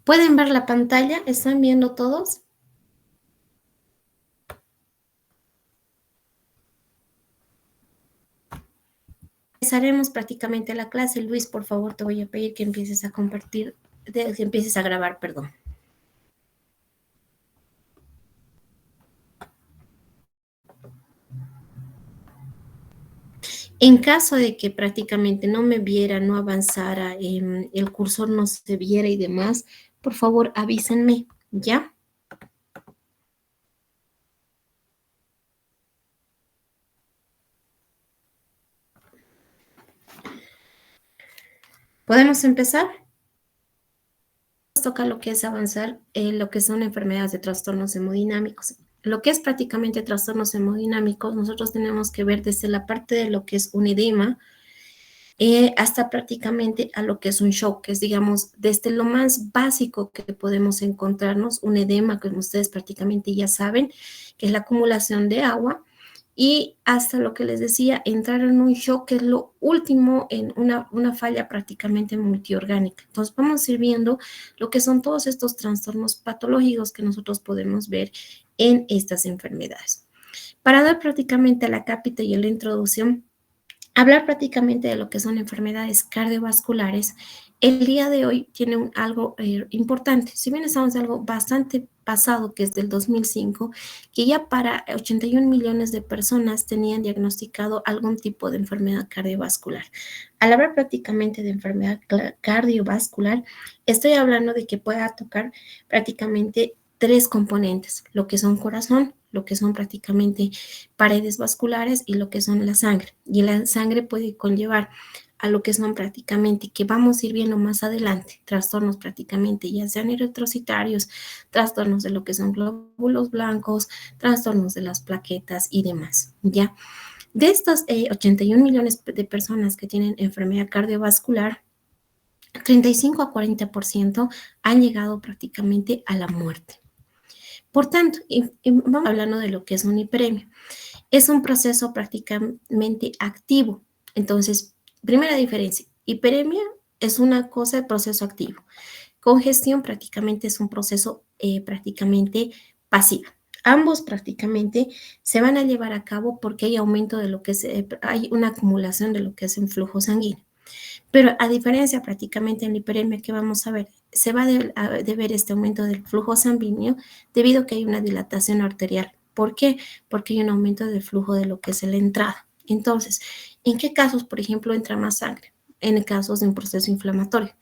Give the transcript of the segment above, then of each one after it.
¿Pueden ver la pantalla? ¿Están viendo todos? Empezaremos prácticamente la clase. Luis, por favor, te voy a pedir que empieces a compartir, que empieces a grabar, perdón. En caso de que prácticamente no me viera, no avanzara, el cursor no se viera y demás, por favor avísenme, ¿ya? ¿Podemos empezar? Nos toca lo que es avanzar, lo que son enfermedades de trastornos hemodinámicos. Lo que es prácticamente trastornos hemodinámicos, nosotros tenemos que ver desde la parte de lo que es un edema, hasta prácticamente a lo que es un shock, que es, digamos, desde lo más básico que podemos encontrarnos, un edema, como ustedes prácticamente ya saben, que es la acumulación de agua, y hasta lo que les decía, entrar en un shock, que es lo último en una falla prácticamente multiorgánica. Entonces, vamos a ir viendo lo que son todos estos trastornos patológicos que nosotros podemos ver en estas enfermedades. Para dar prácticamente la cápita y la introducción, hablar prácticamente de lo que son enfermedades cardiovasculares, el día de hoy tiene algo importante. Si bien estamos en algo bastante pasado, que es del 2005, que ya para 81 millones de personas tenían diagnosticado algún tipo de enfermedad cardiovascular. Al hablar prácticamente de enfermedad cardiovascular, estoy hablando de que pueda tocar prácticamente tres componentes, lo que son corazón, lo que son prácticamente paredes vasculares y lo que son la sangre. Y la sangre puede conllevar a lo que son prácticamente, que vamos a ir viendo más adelante, trastornos prácticamente ya sean eritrocitarios, trastornos de lo que son glóbulos blancos, trastornos de las plaquetas y demás, ¿ya? De estos 81 millones de personas que tienen enfermedad cardiovascular, 35 a 40% han llegado prácticamente a la muerte. Por tanto, vamos hablando de lo que es una hiperemia. Es un proceso prácticamente activo. Entonces, primera diferencia, hiperemia es una cosa de proceso activo. Congestión prácticamente es un proceso prácticamente pasivo. Ambos prácticamente se van a llevar a cabo porque hay aumento de lo que es, hay una acumulación de lo que es en flujo sanguíneo. Pero a diferencia prácticamente en la hiperemia que vamos a ver, se va a ver este aumento del flujo sanguíneo debido a que hay una dilatación arterial. ¿Por qué? Porque hay un aumento del flujo de lo que es la entrada. Entonces, ¿en qué casos, por ejemplo, entra más sangre? En casos de un proceso inflamatorio.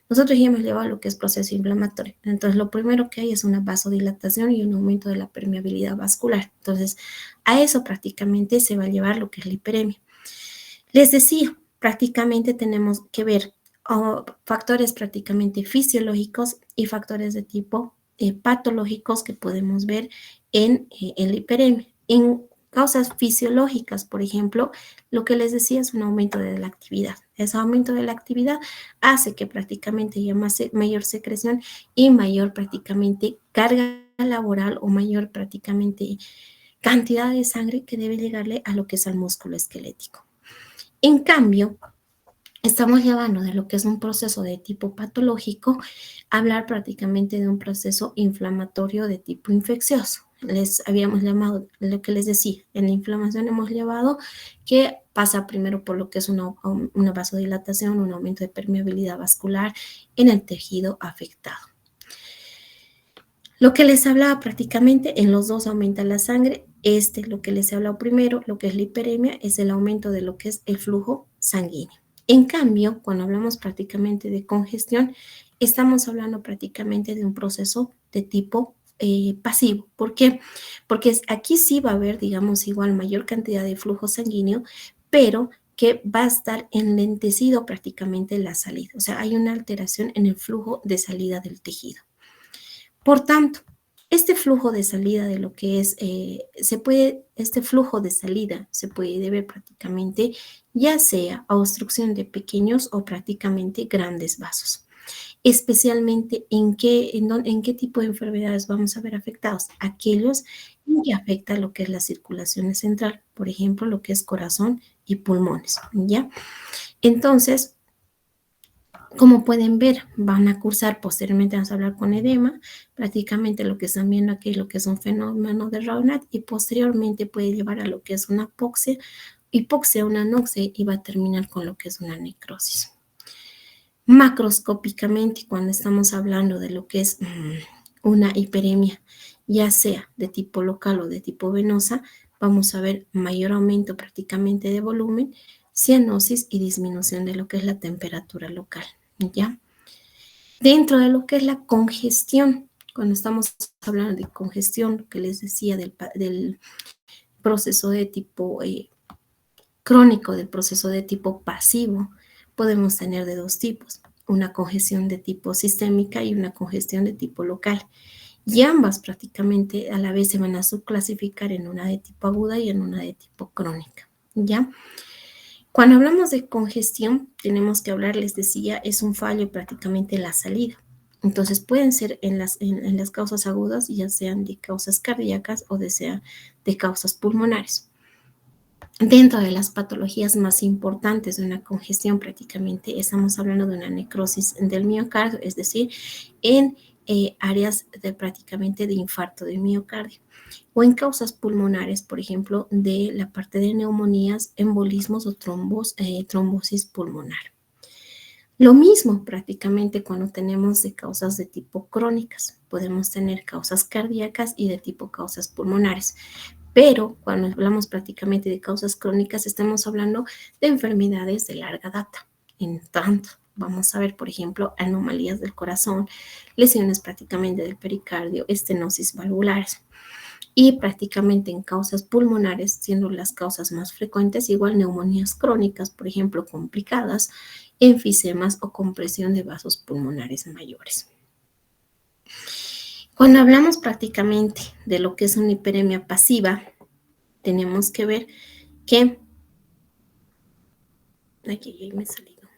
Nosotros ya hemos llevado lo que es proceso inflamatorio. Entonces, lo primero que hay es una vasodilatación y un aumento de la permeabilidad vascular. Entonces, a eso prácticamente se va a llevar lo que es la hiperemia. Les decía, prácticamente tenemos que ver factores prácticamente fisiológicos y factores de tipo patológicos que podemos ver en la hiperemia. En causas fisiológicas, por ejemplo, lo que les decía es un aumento de la actividad. Ese aumento de la actividad hace que prácticamente haya mayor secreción y mayor prácticamente carga laboral o mayor prácticamente cantidad de sangre que debe llegarle a lo que es al músculo esquelético. En cambio, estamos llevando de lo que es un proceso de tipo patológico a hablar prácticamente de un proceso inflamatorio de tipo infeccioso. Les habíamos llamado, lo que les decía, en la inflamación hemos llevado que pasa primero por lo que es una vasodilatación, un aumento de permeabilidad vascular en el tejido afectado. Lo que les hablaba prácticamente, en los dos aumenta la sangre. Lo que les he hablado primero, lo que es la hiperemia, es el aumento de lo que es el flujo sanguíneo. En cambio, cuando hablamos prácticamente de congestión, estamos hablando prácticamente de un proceso de tipo pasivo. ¿Por qué? Porque aquí sí va a haber, digamos, igual mayor cantidad de flujo sanguíneo, pero que va a estar enlentecido prácticamente la salida. O sea, hay una alteración en el flujo de salida del tejido. Por tanto, este flujo de salida de lo que es, este flujo de salida se puede deber prácticamente ya sea a obstrucción de pequeños o prácticamente grandes vasos. Especialmente en qué tipo de enfermedades vamos a ver afectados. Aquellos en que afecta lo que es la circulación central, por ejemplo, lo que es corazón y pulmones, ¿ya? Entonces, Como pueden ver, van a cursar, posteriormente vamos a hablar con edema, prácticamente lo que están viendo aquí, lo que es un fenómeno de Raynaud, y posteriormente puede llevar a lo que es una hipoxia, una anoxia, y va a terminar con lo que es una necrosis. Macroscópicamente, cuando estamos hablando de lo que es una hiperemia, ya sea de tipo local o de tipo venosa, vamos a ver mayor aumento prácticamente de volumen, cianosis y disminución de lo que es la temperatura local, ¿ya? Dentro de lo que es la congestión, cuando estamos hablando de congestión, que les decía del proceso de tipo crónico, del proceso de tipo pasivo, podemos tener de dos tipos, una congestión de tipo sistémica y una congestión de tipo local. Y ambas prácticamente a la vez se van a subclasificar en una de tipo aguda y en una de tipo crónica, ¿ya? Cuando hablamos de congestión, tenemos que hablar, les decía, es un fallo prácticamente en la salida. Entonces pueden ser en las causas agudas, ya sean de causas cardíacas o de causas pulmonares. Dentro de las patologías más importantes de una congestión, prácticamente estamos hablando de una necrosis del miocardio, es decir, en áreas prácticamente de infarto del miocardio, o en causas pulmonares, por ejemplo, de la parte de neumonías, embolismos o trombosis pulmonar. Lo mismo prácticamente cuando tenemos de causas de tipo crónicas. Podemos tener causas cardíacas y de tipo causas pulmonares. Pero cuando hablamos prácticamente de causas crónicas, estamos hablando de enfermedades de larga data. En tanto, vamos a ver, por ejemplo, anomalías del corazón, lesiones prácticamente del pericardio, estenosis valvulares. Y prácticamente en causas pulmonares, siendo las causas más frecuentes, igual neumonías crónicas, por ejemplo, complicadas, enfisemas o compresión de vasos pulmonares mayores. Cuando hablamos prácticamente de lo que es una hiperemia pasiva, tenemos que ver que aquí me he salido.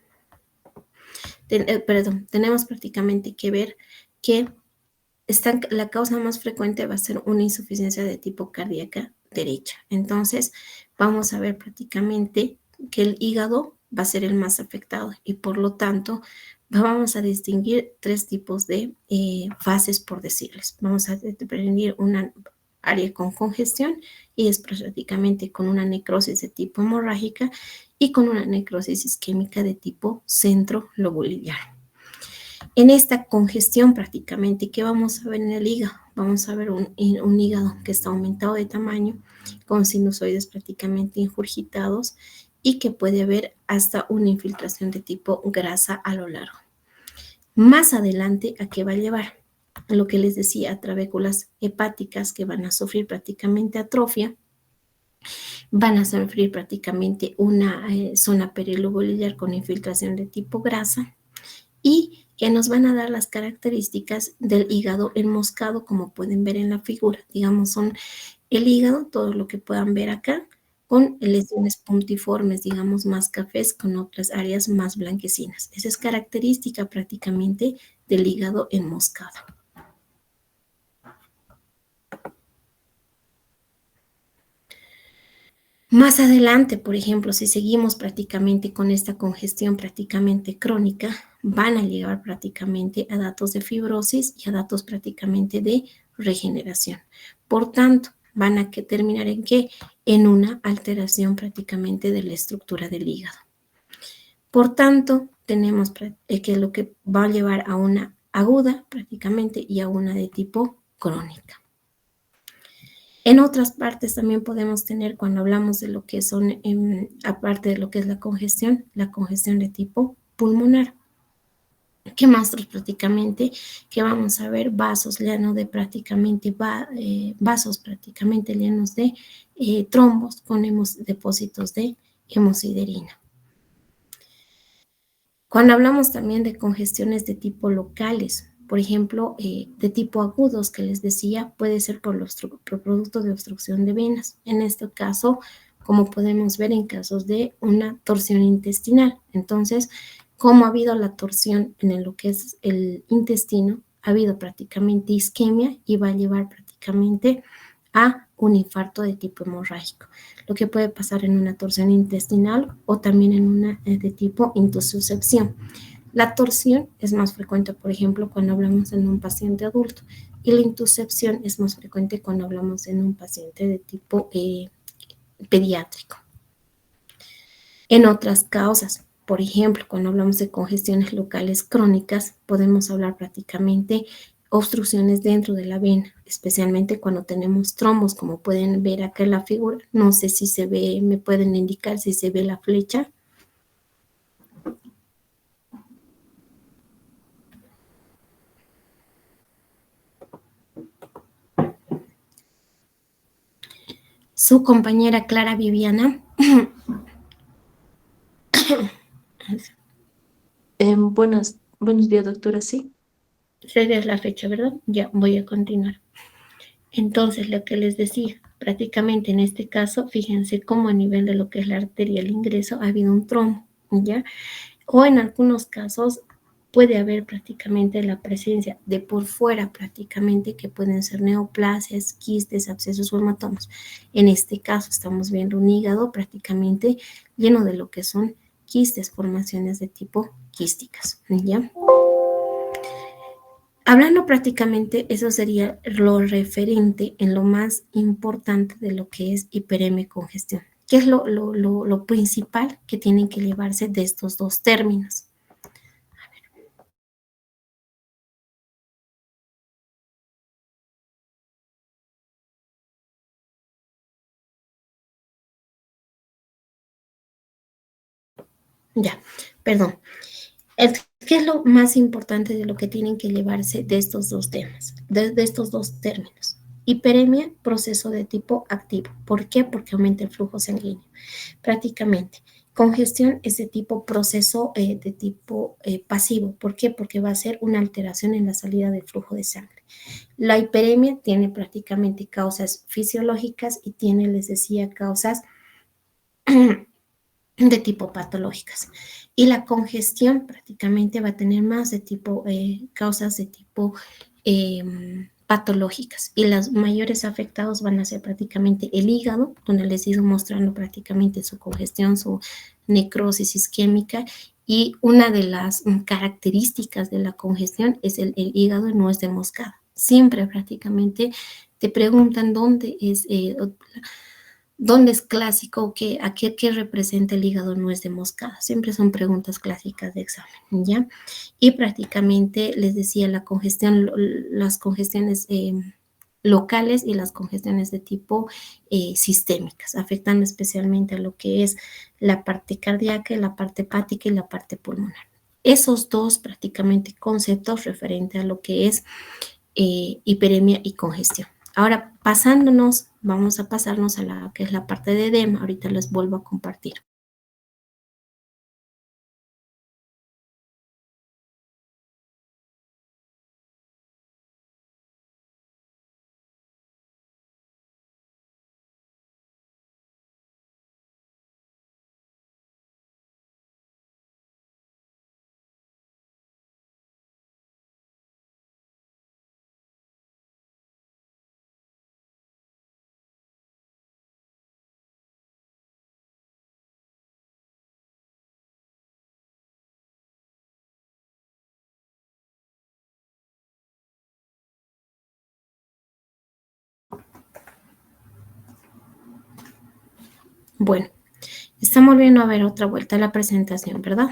Tenemos prácticamente que ver que la causa más frecuente va a ser una insuficiencia de tipo cardíaca derecha. Entonces, vamos a ver prácticamente que el hígado va a ser el más afectado y por lo tanto vamos a distinguir tres tipos de fases, por decirles. Vamos a distinguir una área con congestión y después prácticamente con una necrosis de tipo hemorrágica y con una necrosis isquémica de tipo centrolobular. En esta congestión prácticamente, ¿qué vamos a ver en el hígado? Vamos a ver un hígado que está aumentado de tamaño, con sinusoides prácticamente ingurgitados y que puede haber hasta una infiltración de tipo grasa a lo largo. Más adelante, ¿a qué va a llevar? Lo que les decía, a trabéculas hepáticas que van a sufrir prácticamente atrofia, van a sufrir prácticamente una zona perilobular con infiltración de tipo grasa y que nos van a dar las características del hígado enmoscado, como pueden ver en la figura. Digamos, son el hígado, todo lo que puedan ver acá, con lesiones puntiformes, digamos, más cafés, con otras áreas más blanquecinas. Esa es característica prácticamente del hígado enmoscado. Más adelante, por ejemplo, si seguimos prácticamente con esta congestión prácticamente crónica, van a llegar prácticamente a datos de fibrosis y a datos prácticamente de regeneración. Por tanto, van a terminar en qué? En una alteración prácticamente de la estructura del hígado. Por tanto, tenemos que lo que va a llevar a una aguda prácticamente y a una de tipo crónica. En otras partes también podemos tener, cuando hablamos de lo que son, aparte de lo que es la congestión de tipo pulmonar. ¿Qué más prácticamente? Que vamos a ver vasos llenos de vasos prácticamente llenos de trombos con depósitos de hemosiderina. Cuando hablamos también de congestiones de tipo locales, por ejemplo, de tipo agudos, que les decía, puede ser por producto de obstrucción de venas. En este caso, como podemos ver en casos de una torsión intestinal. Entonces, como ha habido la torsión en lo que es el intestino, ha habido prácticamente isquemia y va a llevar prácticamente a un infarto de tipo hemorrágico, lo que puede pasar en una torsión intestinal o también en una de tipo intussuscepción. La torsión es más frecuente, por ejemplo, cuando hablamos en un paciente adulto, y la intusepción es más frecuente cuando hablamos en un paciente de tipo pediátrico. En otras causas, por ejemplo, cuando hablamos de congestiones locales crónicas, podemos hablar prácticamente obstrucciones dentro de la vena, especialmente cuando tenemos trombos, como pueden ver acá en la figura. No sé si se ve, me pueden indicar si se ve la flecha. Su compañera Clara Viviana. Buenos días, doctora, sí. Esa es la fecha, ¿verdad? Ya voy a continuar. Entonces, lo que les decía, prácticamente en este caso, fíjense cómo a nivel de lo que es la arteria, el ingreso, ha habido un trombo, ¿ya? O en algunos casos puede haber prácticamente la presencia de por fuera prácticamente que pueden ser neoplasias, quistes, abscesos o hematomas. En este caso estamos viendo un hígado prácticamente lleno de lo que son quistes, formaciones de tipo quísticas, ¿ya? Hablando prácticamente, eso sería lo referente en lo más importante de lo que es hiperemia y congestión. ¿Qué es lo principal que tienen que llevarse de estos dos términos? Ya, perdón. ¿Qué es lo más importante de lo que tienen que llevarse de estos dos temas, de estos dos términos? Hiperemia, proceso de tipo activo. ¿Por qué? Porque aumenta el flujo sanguíneo. Prácticamente. Congestión es de tipo proceso de tipo pasivo. ¿Por qué? Porque va a ser una alteración en la salida del flujo de sangre. La hiperemia tiene prácticamente causas fisiológicas y tiene, les decía, causas de tipo patológicas. Y la congestión prácticamente va a tener más de tipo, causas de tipo patológicas. Y los mayores afectados van a ser prácticamente el hígado, donde les he ido mostrando prácticamente su congestión, su necrosis isquémica. Y una de las características de la congestión es el hígado no es de moscada. Siempre prácticamente te preguntan dónde es ¿dónde es clásico? ¿Qué representa el hígado nuez de moscada? Siempre son preguntas clásicas de examen, ¿ya? Y prácticamente les decía la congestión, las congestiones locales y las congestiones de tipo sistémicas, afectando especialmente a lo que es la parte cardíaca, la parte hepática y la parte pulmonar. Esos dos prácticamente conceptos referente a lo que es hiperemia y congestión. Ahora, vamos a pasarnos a la que es la parte de edema. Ahorita les vuelvo a compartir. Bueno, estamos volviendo a ver otra vuelta a la presentación, ¿verdad?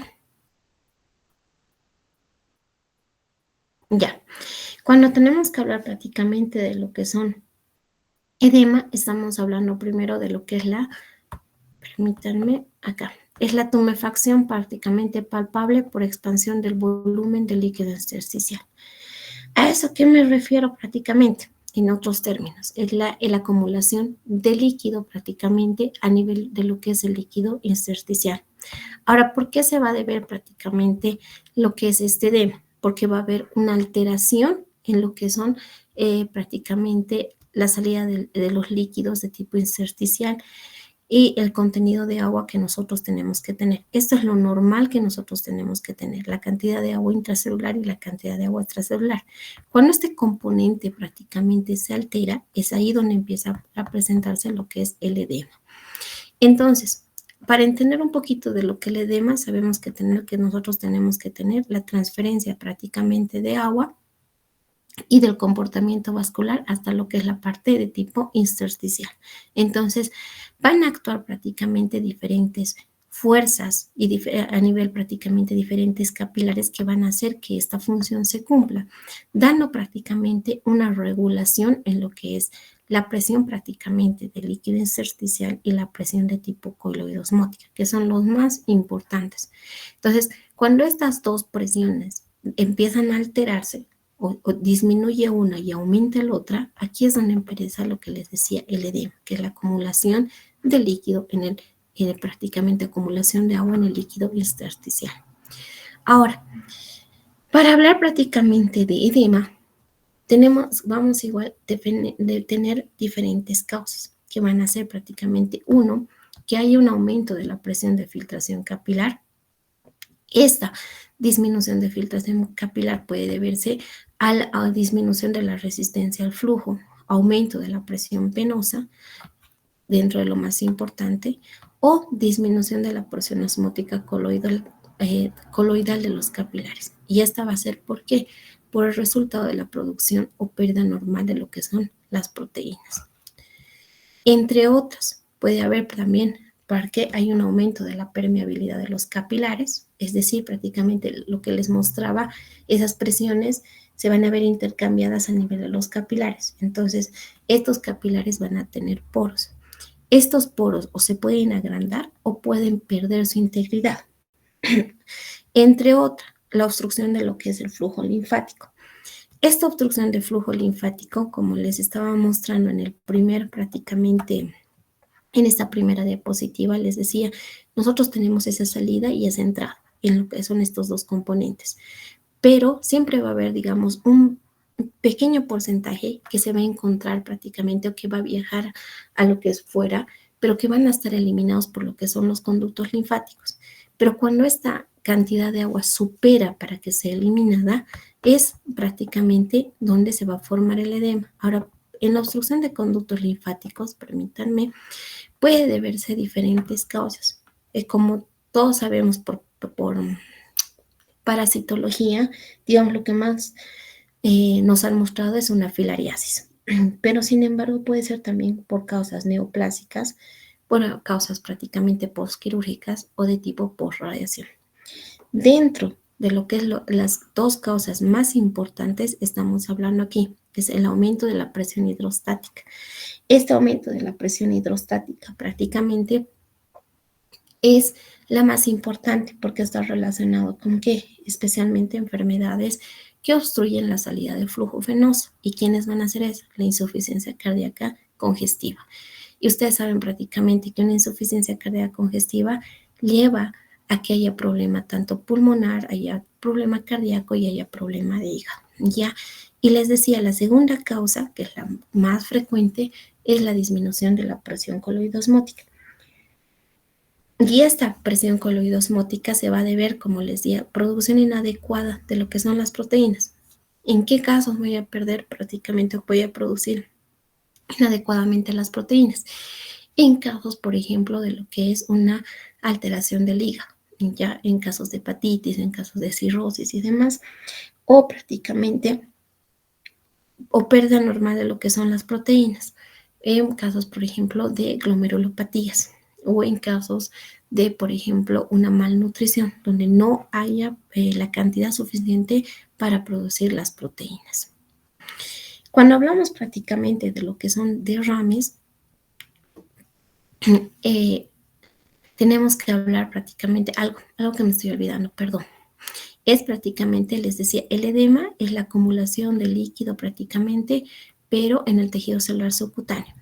Ya. Cuando tenemos que hablar prácticamente de lo que son edema, estamos hablando primero de lo que es permítanme, acá, es la tumefacción prácticamente palpable por expansión del volumen del líquido intersticial. ¿A eso qué me refiero prácticamente? En otros términos, es la acumulación de líquido prácticamente a nivel de lo que es el líquido intersticial. Ahora, ¿por qué se va a deber prácticamente lo que es este edema? Porque va a haber una alteración en lo que son prácticamente la salida de los líquidos de tipo intersticial y el contenido de agua que nosotros tenemos que tener. Esto es lo normal que nosotros tenemos que tener, la cantidad de agua intracelular y la cantidad de agua extracelular. Cuando este componente prácticamente se altera, es ahí donde empieza a presentarse lo que es el edema. Entonces, Para entender un poquito de lo que el edema, sabemos que nosotros tenemos que tener la transferencia prácticamente de agua y del comportamiento vascular hasta lo que es la parte de tipo intersticial. Entonces, van a actuar prácticamente diferentes fuerzas y a nivel prácticamente diferentes capilares que van a hacer que esta función se cumpla, dando prácticamente una regulación en lo que es la presión prácticamente del líquido intersticial y la presión de tipo coiloidosmótica, que son los más importantes. Entonces, cuando estas dos presiones empiezan a alterarse, o disminuye una y aumenta la otra, aquí es donde empieza lo que les decía el edema, que es la acumulación de líquido prácticamente acumulación de agua en el líquido intersticial. Ahora, para hablar prácticamente de edema, vamos igual de tener diferentes causas, que van a ser prácticamente uno, que hay un aumento de la presión de filtración capilar. Esta disminución de filtración capilar puede deberse a la disminución de la resistencia al flujo, aumento de la presión venosa, dentro de lo más importante, o disminución de la porción osmótica coloidal de los capilares. Y esta va a ser ¿por qué? Por el resultado de la producción o pérdida normal de lo que son las proteínas. Entre otras, puede haber también porque hay un aumento de la permeabilidad de los capilares, es decir, prácticamente lo que les mostraba, esas presiones se van a ver intercambiadas a nivel de los capilares. Entonces, estos capilares van a tener poros. Estos poros o se pueden agrandar o pueden perder su integridad. Entre otras, la obstrucción de lo que es el flujo linfático. Esta obstrucción de flujo linfático, como les estaba mostrando en el primer prácticamente en esta primera diapositiva, les decía, nosotros tenemos esa salida y esa entrada en lo que son estos dos componentes, pero siempre va a haber, digamos, un pequeño porcentaje que se va a encontrar prácticamente o que va a viajar a lo que es fuera, pero que van a estar eliminados por lo que son los conductos linfáticos. Pero cuando esta cantidad de agua supera para que sea eliminada, es prácticamente donde se va a formar el edema. Ahora, en la obstrucción de conductos linfáticos, permítanme, puede deberse a diferentes causas. Como todos sabemos por parasitología, digamos, lo que más nos han mostrado es una filariasis. Pero sin embargo puede ser también por causas neoplásicas, por causas prácticamente postquirúrgicas o de tipo postradiación. Dentro de lo que es las dos causas más importantes estamos hablando aquí, que es el aumento de la presión hidrostática. Este aumento de la presión hidrostática prácticamente es la más importante porque está relacionado con que especialmente enfermedades que obstruyen la salida del flujo venoso. ¿Y quiénes van a hacer eso? La insuficiencia cardíaca congestiva. Y ustedes saben prácticamente que una insuficiencia cardíaca congestiva lleva a que haya problema tanto pulmonar, haya problema cardíaco y haya problema de hígado, ¿ya? Y les decía, la segunda causa, que es la más frecuente, es la disminución de la presión coloidosmótica. Y esta presión coloidosmótica se va a deber, como les decía, producción inadecuada de lo que son las proteínas. ¿En qué casos voy a perder prácticamente o voy a producir inadecuadamente las proteínas? En casos, por ejemplo, de lo que es una alteración del hígado, ya en casos de hepatitis, en casos de cirrosis y demás, o prácticamente, o pérdida normal de lo que son las proteínas, en casos, por ejemplo, de glomerulopatías o en casos de, por ejemplo, una malnutrición, donde no haya la cantidad suficiente para producir las proteínas. Cuando hablamos prácticamente de lo que son derrames, eh, tenemos que hablar prácticamente algo que me estoy olvidando, perdón. Es prácticamente, les decía, el edema es la acumulación de líquido prácticamente, pero en el tejido celular subcutáneo.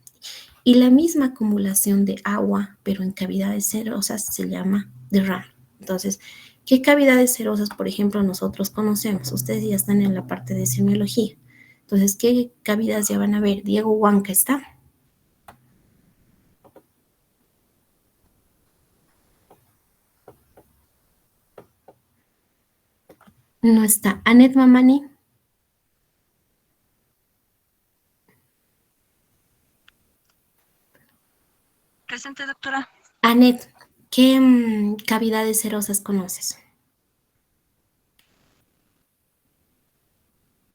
Y la misma acumulación de agua, pero en cavidades serosas, se llama derrame. Entonces, ¿qué cavidades serosas, por ejemplo, nosotros conocemos? Ustedes ya están en la parte de semiología. Entonces, ¿qué cavidades ya van a ver? Diego Huanca está. No está. Anet Mamani. Presente, doctora. Anet, ¿Qué cavidades serosas conoces?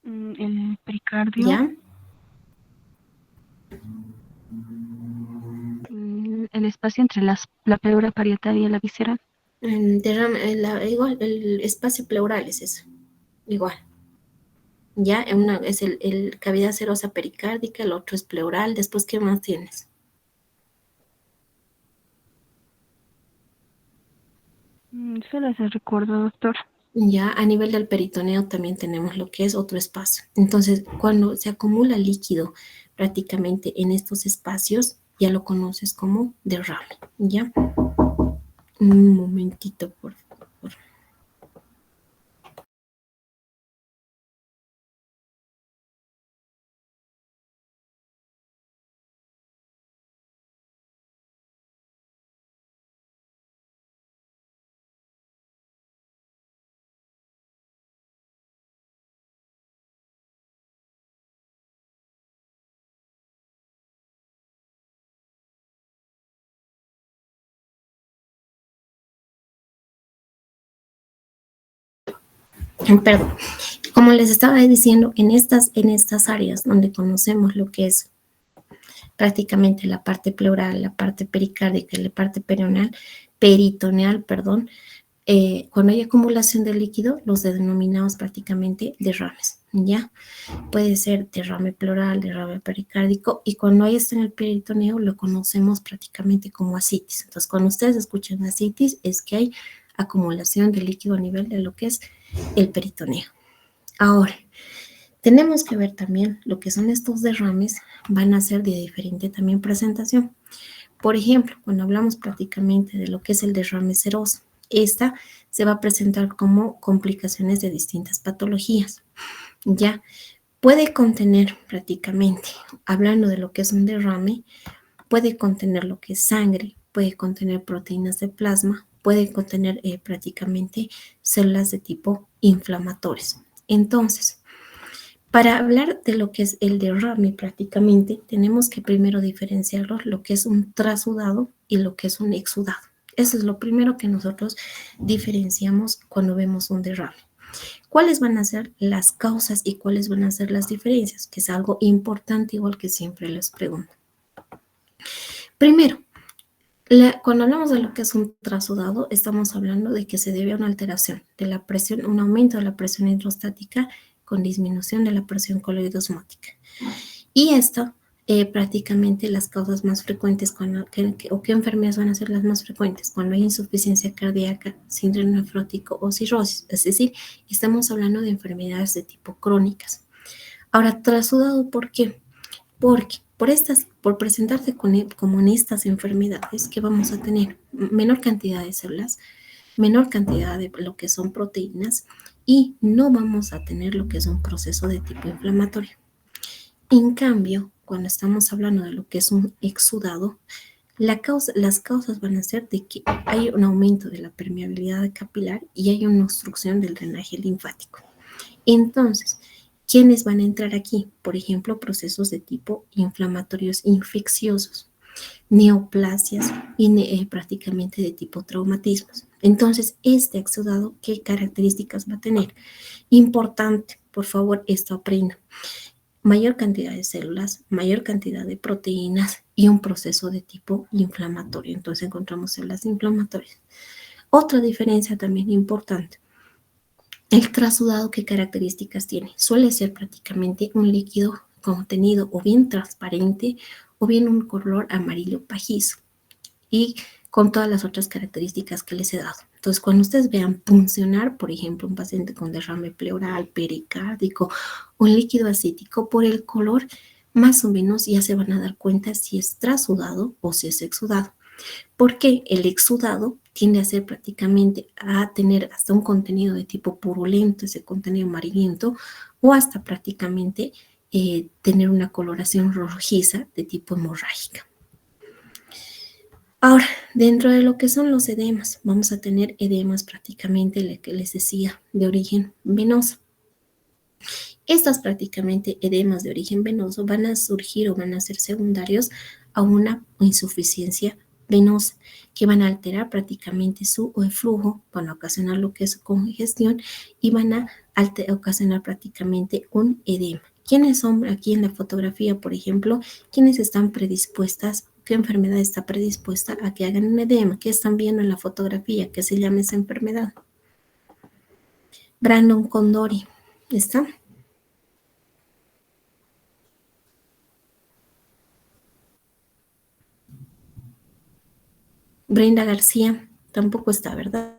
El pericardio, ¿Ya? el espacio entre la pleura parietaria y la visceral. Igual, el espacio pleural es eso. Igual. Ya, es el cavidad serosa pericárdica, el otro es pleural. Después, ¿qué más tienes? Solo ese recuerdo, doctor. Ya a nivel del peritoneo también tenemos lo que es otro espacio. Entonces, cuando se acumula líquido prácticamente en estos espacios, ya lo conoces como derrame. ¿Ya? Un momentito, por favor. Perdón. Como les estaba diciendo, en estas áreas donde conocemos lo que es prácticamente la parte pleural, la parte pericárdica y la parte peritoneal, perdón, cuando hay acumulación de líquido, los denominamos prácticamente derrames, ¿ya? Puede ser derrame pleural, derrame pericárdico, y cuando hay esto en el peritoneo, lo conocemos prácticamente como ascitis. Entonces, cuando ustedes escuchan ascitis, es que hay acumulación de líquido a nivel de lo que es el peritoneo. Ahora, tenemos que ver también lo que son estos derrames, van a ser de diferente también presentación. Por ejemplo, cuando hablamos prácticamente de lo que es el derrame seroso, esta se va a presentar como complicaciones de distintas patologías. Ya puede contener prácticamente, hablando de lo que es un derrame, puede contener lo que es sangre, puede contener proteínas de plasma, puede contener prácticamente células de tipo inflamatorias. Entonces, para hablar de lo que es el derrame prácticamente, tenemos que primero diferenciarlo lo que es un trasudado y lo que es un exudado. Eso es lo primero que nosotros diferenciamos cuando vemos un derrame. ¿Cuáles van a ser las causas y cuáles van a ser las diferencias? Que es algo importante, igual que siempre les pregunto. Primero, cuando hablamos de lo que es un trasudado, estamos hablando de que se debe a una alteración de la presión, un aumento de la presión hidrostática con disminución de la presión coloidosmótica. Y esto, prácticamente las causas más frecuentes, o qué enfermedades van a ser las más frecuentes, cuando hay insuficiencia cardíaca, síndrome nefrótico o cirrosis. Es decir, estamos hablando de enfermedades de tipo crónicas. Ahora, trasudado, ¿por qué? Porque por presentarse como en estas enfermedades que vamos a tener menor cantidad de células, menor cantidad de lo que son proteínas y no vamos a tener lo que es un proceso de tipo inflamatorio. En cambio, cuando estamos hablando de lo que es un exudado, las causas van a ser de que hay un aumento de la permeabilidad capilar y hay una obstrucción del drenaje linfático. Entonces, ¿quiénes van a entrar aquí? Por ejemplo, procesos de tipo inflamatorios infecciosos, neoplasias y prácticamente de tipo traumatismos. Entonces, este exudado, ¿qué características va a tener? Importante, por favor, esto aprenda. Mayor cantidad de células, mayor cantidad de proteínas y un proceso de tipo inflamatorio. Entonces encontramos células inflamatorias. Otra diferencia también importante. El trasudado, ¿qué características tiene? Suele ser prácticamente un líquido contenido o bien transparente o bien un color amarillo pajizo y con todas las otras características que les he dado. Entonces, cuando ustedes vean puncionar, por ejemplo, un paciente con derrame pleural, pericárdico, un líquido acítico, por el color, más o menos ya se van a dar cuenta si es trasudado o si es exudado. Porque el exudado tiende a ser prácticamente a tener hasta un contenido de tipo purulento, ese contenido amarillento, o hasta prácticamente tener una coloración rojiza de tipo hemorrágica. Ahora, dentro de lo que son los edemas, vamos a tener edemas prácticamente, lo que les decía, de origen venoso. Estas prácticamente edemas de origen venoso van a surgir o van a ser secundarios a una insuficiencia venosa, que van a alterar prácticamente su flujo, van a ocasionar lo que es congestión y van a ocasionar prácticamente un edema. ¿Quiénes son aquí en la fotografía, por ejemplo, quienes están predispuestas, qué enfermedad está predispuesta a que hagan un edema? ¿Qué están viendo en la fotografía? ¿Qué se llama esa enfermedad? Brandon Condori, ¿está? Brenda García, tampoco está, ¿verdad?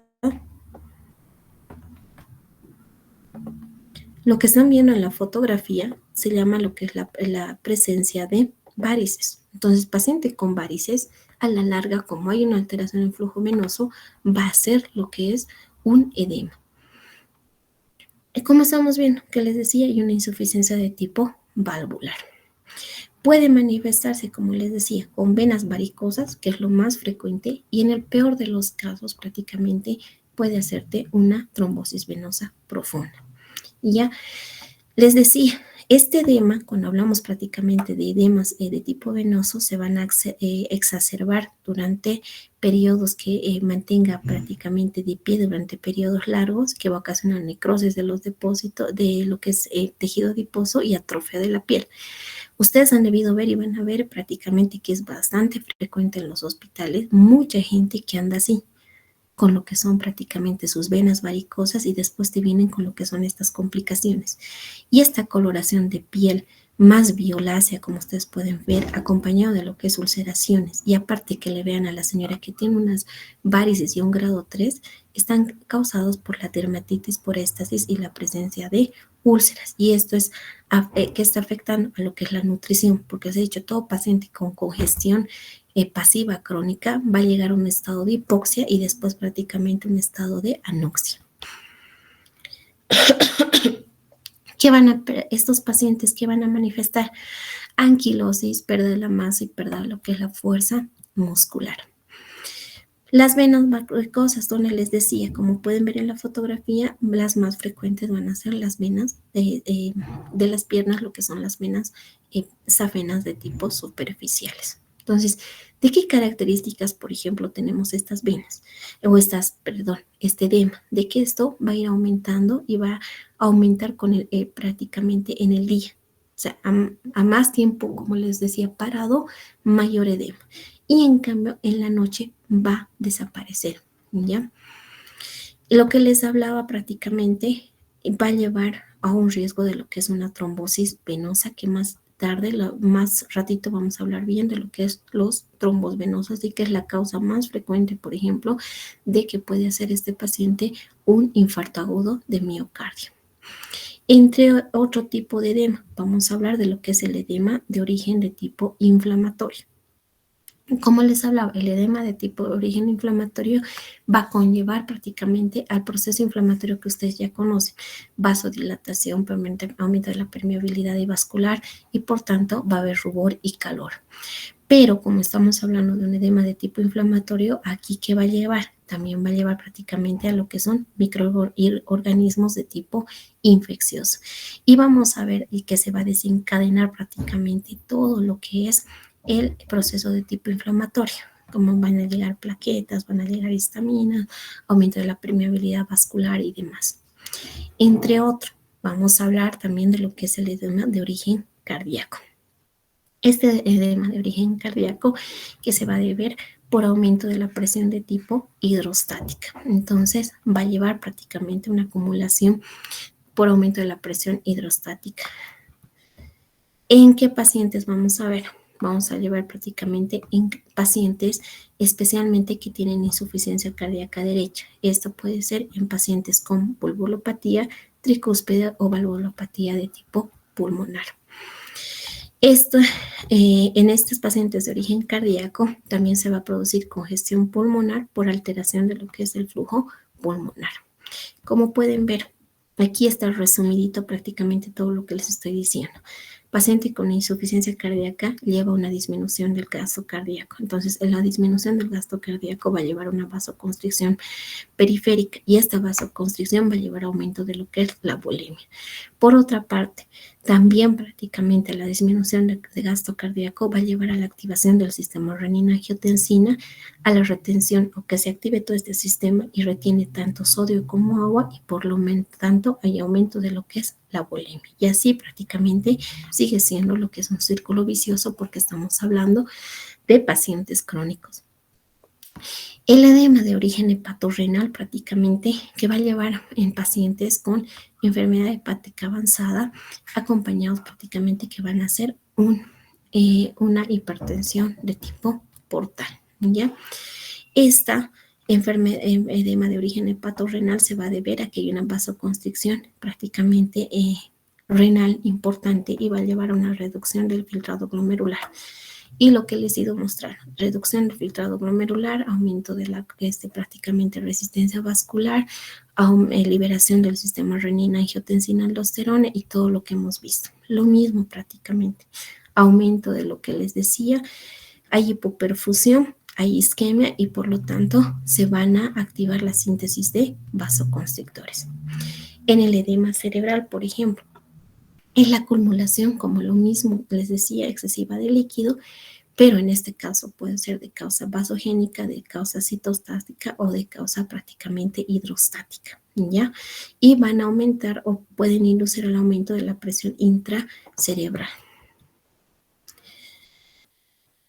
Lo que están viendo en la fotografía se llama lo que es la presencia de varices. Entonces, paciente con varices, a la larga, como hay una alteración en el flujo venoso, va a ser lo que es un edema. Como estamos viendo, que les decía, hay una insuficiencia de tipo valvular. Puede manifestarse, como les decía, con venas varicosas, que es lo más frecuente, y en el peor de los casos, prácticamente puede hacerte una trombosis venosa profunda. Ya les decía, este edema, cuando hablamos prácticamente de edemas de tipo venoso, se van a exacerbar durante periodos que mantenga prácticamente de pie durante periodos largos, que va a ocasionar necrosis de los depósitos, de lo que es tejido adiposo y atrofia de la piel. Ustedes han debido ver y van a ver prácticamente que es bastante frecuente en los hospitales, mucha gente que anda así, con lo que son prácticamente sus venas varicosas y después te vienen con lo que son estas complicaciones. Y esta coloración de piel más violácea, como ustedes pueden ver, acompañado de lo que es ulceraciones, y aparte que le vean a la señora que tiene unas varices y un grado 3, están causados por la dermatitis por éstasis y la presencia de úlceras. Y esto es que está afectando a lo que es la nutrición, porque se ha dicho, todo paciente con congestión pasiva crónica va a llegar a un estado de hipoxia y después prácticamente un estado de anoxia. Estos pacientes que van a manifestar anquilosis, pérdida de la masa y pérdida de lo que es la fuerza muscular. Las venas varicosas, donde les decía, como pueden ver en la fotografía, las más frecuentes van a ser las venas de las piernas, lo que son las venas safenas de tipo superficiales. Entonces, ¿de qué características, por ejemplo, tenemos estas venas? O este edema, de que esto va a ir aumentando y va a aumentar prácticamente en el día. O sea, a más tiempo, como les decía, parado, mayor edema. Y en cambio, en la noche va a desaparecer, ¿ya? Lo que les hablaba prácticamente va a llevar a un riesgo de lo que es una trombosis venosa, que más tarde, más ratito vamos a hablar bien de lo que es los trombos venosos y que es la causa más frecuente, por ejemplo, de que puede hacer este paciente un infarto agudo de miocardio. Entre otro tipo de edema, vamos a hablar de lo que es el edema de origen de tipo inflamatorio. Como les hablaba, el edema de tipo de origen inflamatorio va a conllevar prácticamente al proceso inflamatorio que ustedes ya conocen, vasodilatación, aumento de la permeabilidad vascular y por tanto va a haber rubor y calor. Pero como estamos hablando de un edema de tipo inflamatorio, aquí ¿qué va a llevar? También va a llevar prácticamente a lo que son microorganismos de tipo infeccioso. Y vamos a ver que se va a desencadenar prácticamente todo lo que es el proceso de tipo inflamatorio, como van a llegar plaquetas, van a llegar histaminas, aumento de la permeabilidad vascular y demás. Entre otros, vamos a hablar también de lo que es el edema de origen cardíaco. Este edema de origen cardíaco que se va a deber por aumento de la presión de tipo hidrostática. Entonces, va a llevar prácticamente una acumulación por aumento de la presión hidrostática. ¿En qué pacientes vamos a ver? Vamos a llevar prácticamente en pacientes especialmente que tienen insuficiencia cardíaca derecha. Esto puede ser en pacientes con valvulopatía tricúspide o valvulopatía de tipo pulmonar. En estos pacientes de origen cardíaco también se va a producir congestión pulmonar por alteración de lo que es el flujo pulmonar. Como pueden ver, aquí está resumidito prácticamente todo lo que les estoy diciendo. paciente con insuficiencia cardíaca lleva una disminución del gasto cardíaco. Entonces, la disminución del gasto cardíaco va a llevar a una vasoconstricción periférica y esta vasoconstricción va a llevar a aumento de lo que es la bulimia. Por otra parte, también prácticamente la disminución de gasto cardíaco va a llevar a la activación del sistema renina-angiotensina, a la retención o que se active todo este sistema y retiene tanto sodio como agua y por lo tanto hay aumento de lo que es la bulimia. Y así prácticamente sigue siendo lo que es un círculo vicioso porque estamos hablando de pacientes crónicos. El edema de origen hepatorrenal prácticamente que va a llevar en pacientes con enfermedad hepática avanzada, acompañados prácticamente que van a hacer una hipertensión de tipo portal, ¿ya? Esta edema de origen hepatorrenal se va a deber a que hay una vasoconstricción prácticamente renal importante y va a llevar a una reducción del filtrado glomerular. Y lo que les he ido mostrando, reducción del filtrado glomerular, aumento de la prácticamente resistencia vascular, liberación del sistema renina-angiotensina-aldosterona y todo lo que hemos visto. Lo mismo prácticamente, aumento de lo que les decía, hay hipoperfusión, hay isquemia y por lo tanto se van a activar la síntesis de vasoconstrictores. En el edema cerebral, por ejemplo, en la acumulación, como lo mismo les decía, excesiva de líquido, pero en este caso puede ser de causa vasogénica, de causa citostática o de causa prácticamente hidrostática, ¿ya? Y van a aumentar o pueden inducir al aumento de la presión intracerebral.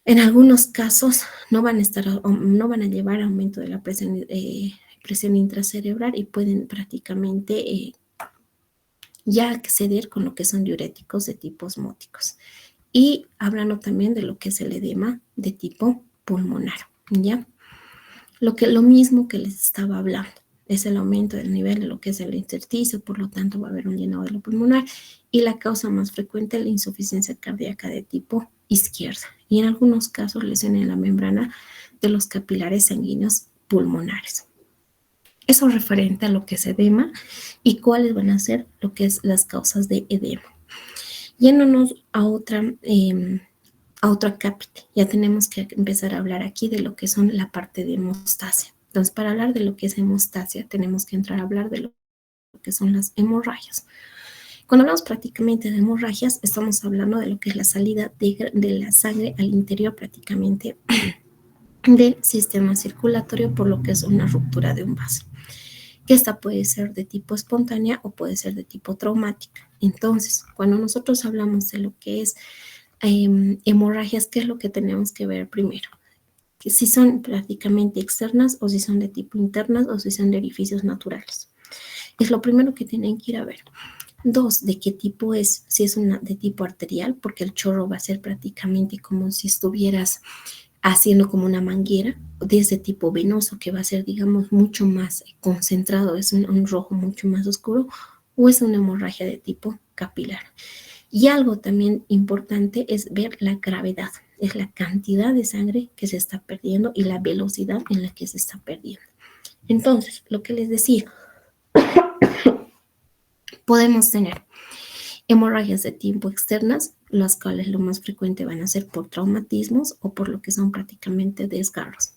En algunos casos no van a llevar aumento de la presión intracerebral y pueden prácticamente ya acceder con lo que son diuréticos de tipo osmóticos. Y hablando también de lo que es el edema de tipo pulmonar, ¿ya? Lo mismo que les estaba hablando, es el aumento del nivel de lo que es el intersticio, por lo tanto va a haber un llenado de lo pulmonar y la causa más frecuente es la insuficiencia cardíaca de tipo izquierda y en algunos casos lesión en la membrana de los capilares sanguíneos pulmonares. Eso referente a lo que es edema y cuáles van a ser lo que es las causas de edema. Yéndonos a otra cápite, ya tenemos que empezar a hablar aquí de lo que son la parte de hemostasia. Entonces, para hablar de lo que es hemostasia, tenemos que entrar a hablar de lo que son las hemorragias. Cuando hablamos prácticamente de hemorragias, estamos hablando de lo que es la salida de la sangre al interior prácticamente del sistema circulatorio por lo que es una ruptura de un vaso. Que esta puede ser de tipo espontánea o puede ser de tipo traumática. Entonces, cuando nosotros hablamos de lo que es hemorragias, ¿qué es lo que tenemos que ver primero? Que si son prácticamente externas o si son de tipo internas o si son de orificios naturales. Es lo primero que tienen que ir a ver. 2, ¿de qué tipo es? Si es una de tipo arterial, porque el chorro va a ser prácticamente como si estuvieras haciendo como una manguera, desde tipo venoso, que va a ser, digamos, mucho más concentrado, es un rojo mucho más oscuro, o es una hemorragia de tipo capilar. Y algo también importante es ver la gravedad, es la cantidad de sangre que se está perdiendo y la velocidad en la que se está perdiendo. Entonces, lo que les decía, podemos tener hemorragias de tipo externas, las cuales lo más frecuente van a ser por traumatismos o por lo que son prácticamente desgarros.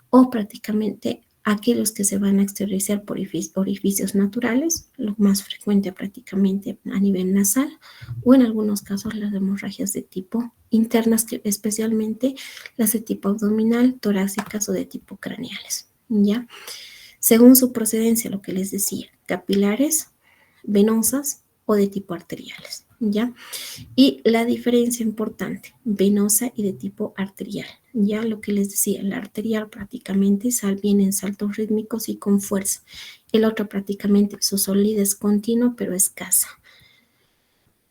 O prácticamente aquellos que se van a exteriorizar por orificios naturales, lo más frecuente prácticamente a nivel nasal, o en algunos casos las hemorragias de tipo internas, que especialmente las de tipo abdominal, torácicas o de tipo craneales, ¿ya? Según su procedencia, lo que les decía, capilares, venosas o de tipo arteriales, ¿ya? Y la diferencia importante, venosa y de tipo arterial, ya lo que les decía, la arterial prácticamente viene en saltos rítmicos y con fuerza. El otro prácticamente su solidez continua pero escasa.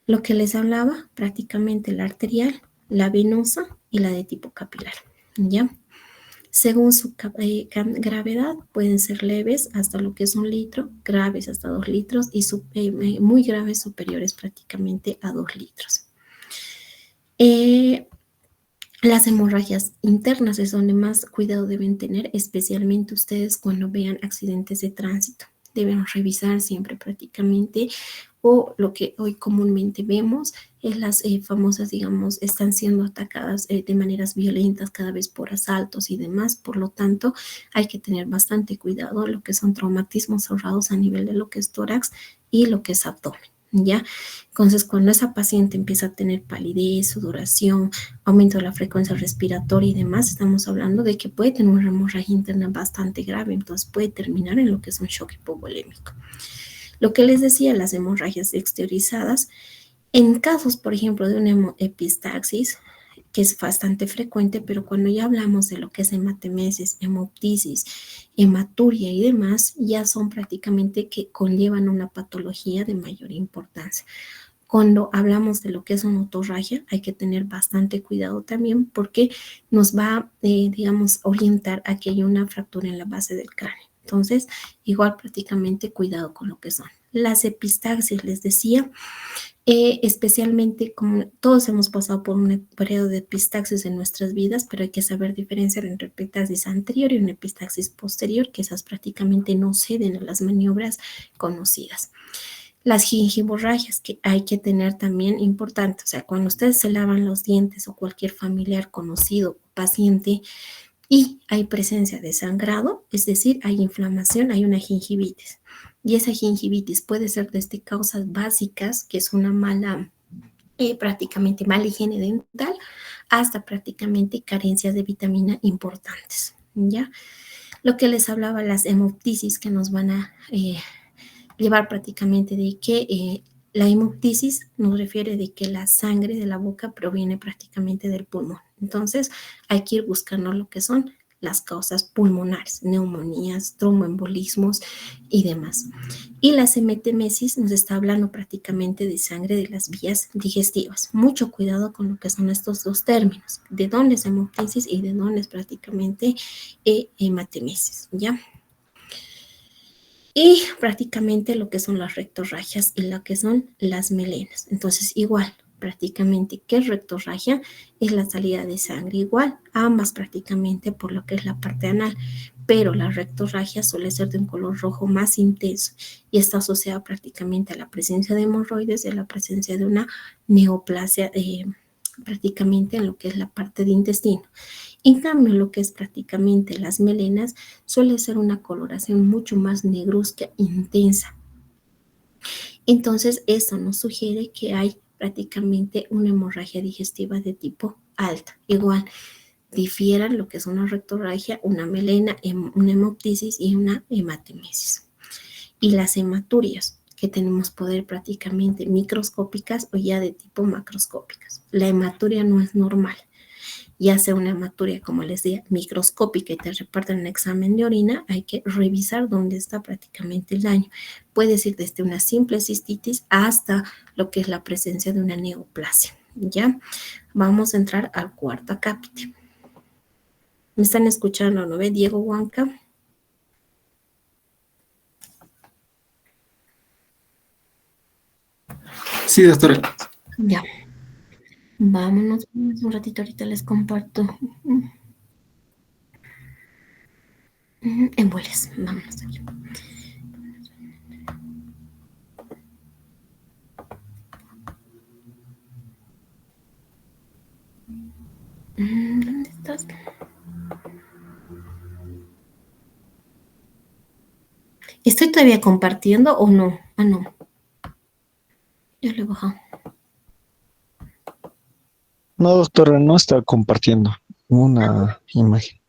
Lo que les hablaba, prácticamente la arterial, la venosa y la de tipo capilar, ¿ya? Según su gravedad, pueden ser leves hasta lo que es 1 litro, graves hasta 2 litros y muy graves superiores prácticamente a 2 litros. Las hemorragias internas es donde más cuidado deben tener, especialmente ustedes cuando vean accidentes de tránsito. Deben revisar siempre prácticamente o lo que hoy comúnmente vemos, las famosas, digamos, están siendo atacadas de maneras violentas cada vez por asaltos y demás. Por lo tanto, hay que tener bastante cuidado lo que son traumatismos cerrados a nivel de lo que es tórax y lo que es abdomen. ¿Ya? Entonces, cuando esa paciente empieza a tener palidez, sudoración, aumento de la frecuencia respiratoria y demás, estamos hablando de que puede tener una hemorragia interna bastante grave, entonces puede terminar en lo que es un shock hipovolémico. Lo que les decía, las hemorragias exteriorizadas, en casos, por ejemplo, de una epistaxis, que es bastante frecuente, pero cuando ya hablamos de lo que es hematemesis, hemoptisis, hematuria y demás, ya son prácticamente que conllevan una patología de mayor importancia. Cuando hablamos de lo que es una otorragia, hay que tener bastante cuidado también porque nos va, digamos, orientar a que haya una fractura en la base del cráneo. Entonces, igual prácticamente cuidado con lo que son. Las epistaxis, les decía, especialmente como todos hemos pasado por un periodo de epistaxis en nuestras vidas, pero hay que saber diferenciar entre epistaxis anterior y una epistaxis posterior, que esas prácticamente no ceden a las maniobras conocidas. Las gingivorragias que hay que tener también importante, o sea, cuando ustedes se lavan los dientes o cualquier familiar conocido o paciente y hay presencia de sangrado, es decir, hay inflamación, hay una gingivitis. Y esa gingivitis puede ser desde causas básicas, que es una mala, prácticamente mala higiene dental, hasta prácticamente carencias de vitamina importantes, ¿ya? Lo que les hablaba, las hemoptisis que nos van a llevar prácticamente de que la hemoptisis nos refiere de que la sangre de la boca proviene prácticamente del pulmón. Entonces hay que ir buscando lo que son las causas pulmonares, neumonías, tromboembolismos y demás. Y la hematemesis nos está hablando prácticamente de sangre de las vías digestivas. Mucho cuidado con lo que son estos dos términos, de dónde es hemoptisis y de dónde es prácticamente hematemesis, ¿ya? Y prácticamente lo que son las rectorragias y lo que son las melenas. Entonces, igual, prácticamente, ¿qué es rectorragia? Es la salida de sangre igual, ambas prácticamente por lo que es la parte anal, pero la rectorragia suele ser de un color rojo más intenso y está asociada prácticamente a la presencia de hemorroides y a la presencia de una neoplasia prácticamente en lo que es la parte de intestino. En cambio, lo que es prácticamente las melenas suele ser una coloración mucho más negruzca, intensa. Entonces, esto nos sugiere que hay prácticamente una hemorragia digestiva de tipo alta. Igual, difieran lo que es una rectorragia, una melena, una hemoptisis y una hematemesis. Y las hematurias, que tenemos poder prácticamente microscópicas o ya de tipo macroscópicas. La hematuria no es normal. Ya sea una hematuria, como les decía, microscópica y te reparten un examen de orina, hay que revisar dónde está prácticamente el daño. Puede ir desde una simple cistitis hasta lo que es la presencia de una neoplasia. ¿Ya? Vamos a entrar al cuarto acápite. ¿Me están escuchando, no ve, Diego Huanca? Sí, doctora. Ya. Vámonos un ratito, ahorita les comparto. Embolias, vámonos aquí. ¿Dónde estás? ¿Estoy todavía compartiendo o no? Ah, no. Ya lo he bajado. No, doctora, no está compartiendo una imagen.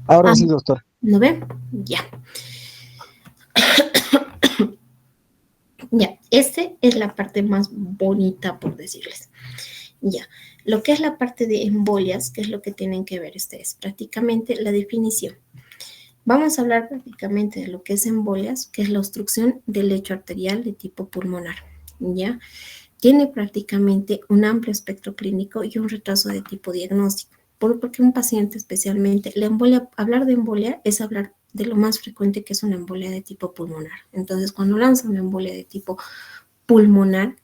Ahora Ah, sí, doctor. ¿no ven? Ya. Ya, esta es la parte más bonita, por decirles. Ya, lo que es la parte de embolias, que es lo que tienen que ver ustedes, prácticamente la definición. Vamos a hablar prácticamente de lo que es embolias, que es la obstrucción del lecho arterial de tipo pulmonar, ¿ya? Tiene prácticamente un amplio espectro clínico y un retraso de tipo diagnóstico. Porque un paciente especialmente, la embolia, hablar de embolia es hablar de lo más frecuente que es una embolia de tipo pulmonar. Entonces, cuando lanza una embolia de tipo pulmonar,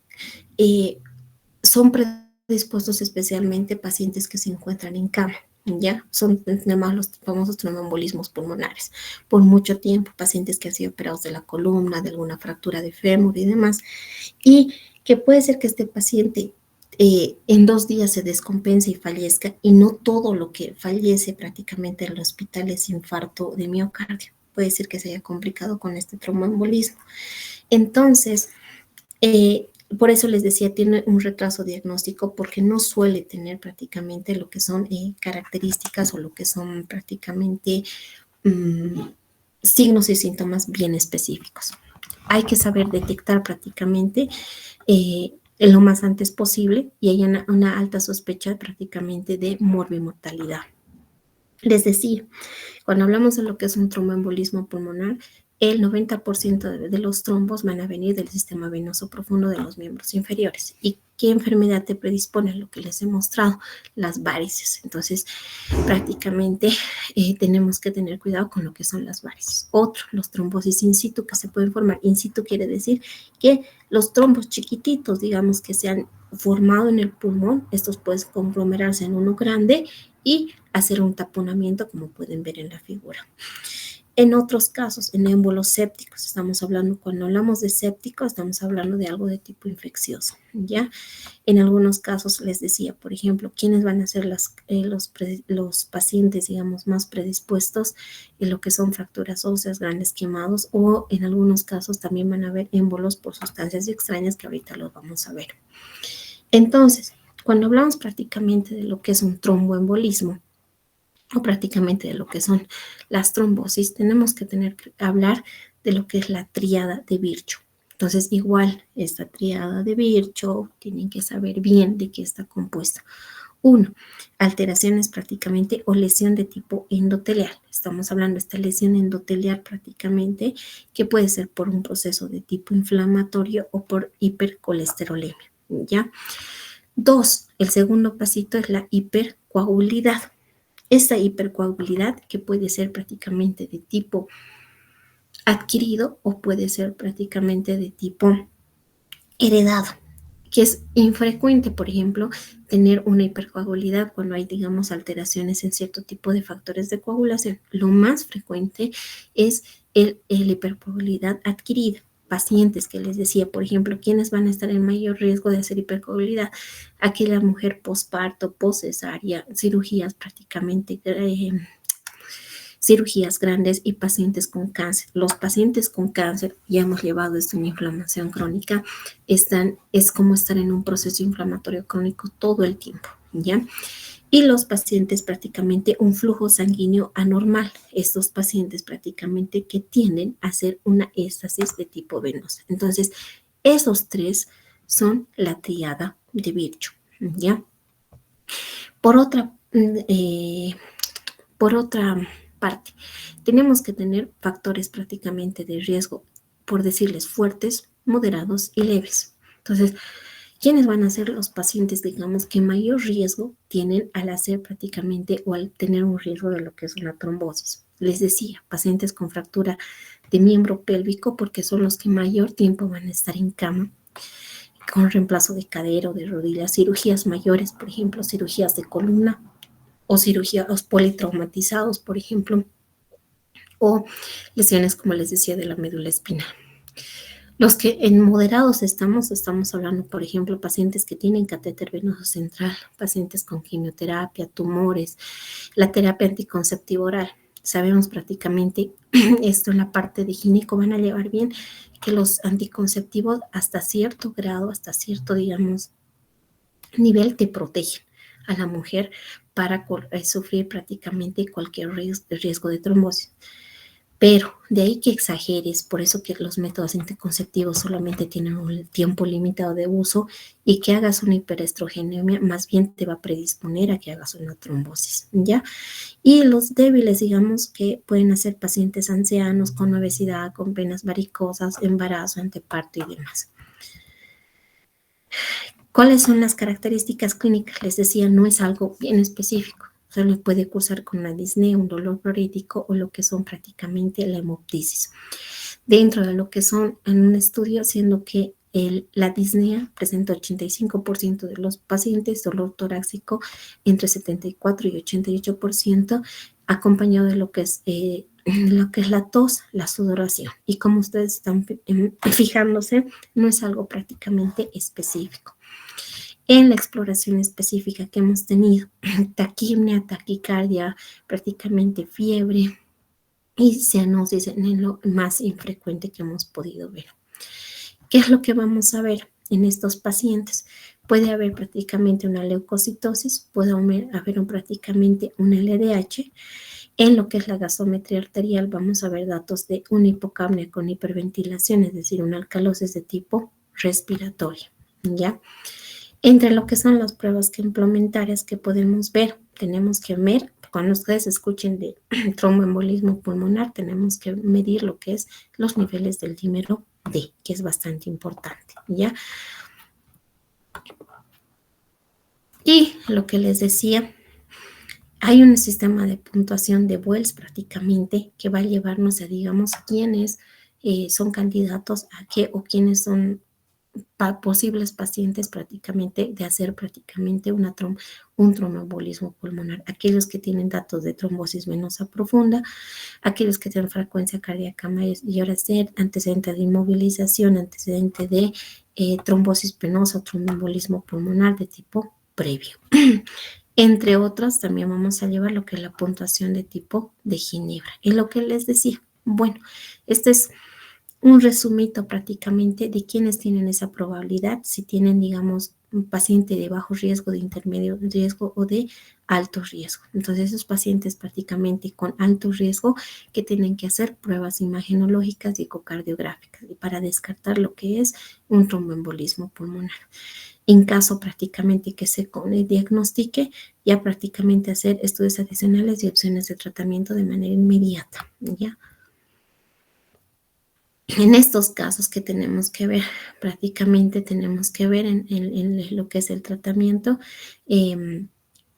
son predispuestos especialmente pacientes que se encuentran en cama. ¿Ya? Son además los famosos tromboembolismos pulmonares. Por mucho tiempo, pacientes que han sido operados de la columna, de alguna fractura de fémur y demás. Y que puede ser que este paciente en 2 días se descompense y fallezca, y no todo lo que fallece prácticamente en el hospital es infarto de miocardio. Puede ser que se haya complicado con este tromboembolismo. Entonces, por eso les decía, tiene un retraso diagnóstico porque no suele tener prácticamente lo que son características o lo que son prácticamente signos y síntomas bien específicos. Hay que saber detectar prácticamente lo más antes posible, y hay una alta sospecha prácticamente de morbimortalidad. Les decía, cuando hablamos de lo que es un tromboembolismo pulmonar, el 90% de los trombos van a venir del sistema venoso profundo de los miembros inferiores. ¿Y qué enfermedad te predispone? Lo que les he mostrado, las varices. Entonces, prácticamente tenemos que tener cuidado con lo que son las varices. Otro, los trombosis in situ que se pueden formar. In situ quiere decir que los trombos chiquititos, digamos, que se han formado en el pulmón, estos pueden conglomerarse en uno grande y hacer un taponamiento, como pueden ver en la figura. En otros casos, en émbolos sépticos, estamos hablando, cuando hablamos de séptico, estamos hablando de algo de tipo infeccioso, ¿ya? En algunos casos, les decía, por ejemplo, ¿quiénes van a ser los pacientes, digamos, más predispuestos en lo que son fracturas óseas, grandes quemados, o en algunos casos también van a haber émbolos por sustancias extrañas, que ahorita los vamos a ver. Entonces, cuando hablamos prácticamente de lo que es un tromboembolismo, o prácticamente de lo que son las trombosis, tenemos que hablar de lo que es la tríada de Virchow. Entonces, igual, esta tríada de Virchow, tienen que saber bien de qué está compuesta. 1. Alteraciones prácticamente o lesión de tipo endotelial. Estamos hablando de esta lesión endotelial prácticamente que puede ser por un proceso de tipo inflamatorio o por hipercolesterolemia, ¿ya? 2. El segundo pasito es la hipercoagulidad. Esta hipercoagulidad, que puede ser prácticamente de tipo adquirido o puede ser prácticamente de tipo heredado, que es infrecuente, por ejemplo, tener una hipercoagulidad cuando hay, digamos, alteraciones en cierto tipo de factores de coagulación. Lo más frecuente es la hipercoagulidad adquirida. Pacientes que les decía, por ejemplo, ¿quiénes van a estar en mayor riesgo de hacer hipercoagulidad? Aquella mujer posparto, poscesárea, cirugías prácticamente cirugías grandes y pacientes con cáncer. Los pacientes con cáncer, ya hemos llevado esto en inflamación crónica, es como estar en un proceso inflamatorio crónico todo el tiempo, ¿ya? Y los pacientes prácticamente un flujo sanguíneo anormal, estos pacientes prácticamente que tienden a hacer una éstasis de tipo venosa. Entonces, esos tres son la tríada de Virchow, ¿ya? Por otra parte, tenemos que tener factores prácticamente de riesgo, por decirles fuertes, moderados y leves. Entonces, ¿quiénes van a ser los pacientes, digamos, que mayor riesgo tienen al hacer prácticamente o al tener un riesgo de lo que es una trombosis? Les decía, pacientes con fractura de miembro pélvico, porque son los que mayor tiempo van a estar en cama, con reemplazo de cadera o de rodilla, cirugías mayores, por ejemplo, cirugías de columna, o cirugías politraumatizados, por ejemplo, o lesiones, como les decía, de la médula espinal. Los que en moderados estamos hablando, por ejemplo, pacientes que tienen catéter venoso central, pacientes con quimioterapia, tumores, la terapia anticonceptiva oral. Sabemos prácticamente esto en la parte de gineco van a llevar bien, que los anticonceptivos hasta cierto grado, hasta cierto, digamos, nivel te protegen a la mujer para sufrir prácticamente cualquier riesgo de trombosis. Pero de ahí que exageres, por eso que los métodos anticonceptivos solamente tienen un tiempo limitado de uso, y que hagas una hiperestrogenemia, más bien te va a predisponer a que hagas una trombosis, ¿ya? Y los débiles, digamos, que pueden ser pacientes ancianos con obesidad, con venas varicosas, embarazo, anteparto y demás. ¿Cuáles son las características clínicas? Les decía, no es algo bien específico. Solo puede cursar con la disnea, un dolor prolítico o lo que son prácticamente la hemoptisis. Dentro de lo que son en un estudio, siendo que la disnea presenta 85% de los pacientes, dolor torácico entre 74 y 88%, acompañado de lo que es la tos, la sudoración. Y como ustedes están fijándose, no es algo prácticamente específico. en la exploración específica que hemos tenido. Taquipnea, taquicardia, prácticamente fiebre y cianosis en lo más infrecuente que hemos podido ver. ¿Qué es lo que vamos a ver en estos pacientes? Puede haber prácticamente una leucocitosis, puede haber prácticamente un LDH. En lo que es la gasometría arterial vamos a ver datos de una hipocapnia con hiperventilación, es decir, una alcalosis de tipo respiratorio, ¿ya? Entre lo que son las pruebas complementarias que podemos ver, tenemos que ver, cuando ustedes escuchen de tromboembolismo pulmonar, tenemos que medir lo que es los niveles del dímero D, que es bastante importante, ¿ya? Y lo que les decía, hay un sistema de puntuación de Wells prácticamente que va a llevarnos a, digamos, quiénes son candidatos a qué o quiénes son posibles pacientes prácticamente de hacer prácticamente un tromboembolismo pulmonar. Aquellos que tienen datos de trombosis venosa profunda, aquellos que tienen frecuencia cardíaca mayor a ser, antecedente de inmovilización, antecedente de trombosis venosa o tromboembolismo pulmonar de tipo previo. Entre otros, también vamos a llevar lo que es la puntuación de tipo de Ginebra. Y lo que les decía, bueno, este es un resumito prácticamente de quienes tienen esa probabilidad, si tienen, digamos, un paciente de bajo riesgo, de intermedio riesgo o de alto riesgo. Entonces, esos pacientes prácticamente con alto riesgo que tienen que hacer pruebas imagenológicas y ecocardiográficas y para descartar lo que es un tromboembolismo pulmonar. En caso prácticamente que se diagnostique, ya prácticamente hacer estudios adicionales y opciones de tratamiento de manera inmediata, ¿ya? En estos casos que tenemos que ver, prácticamente tenemos que ver en lo que es el tratamiento,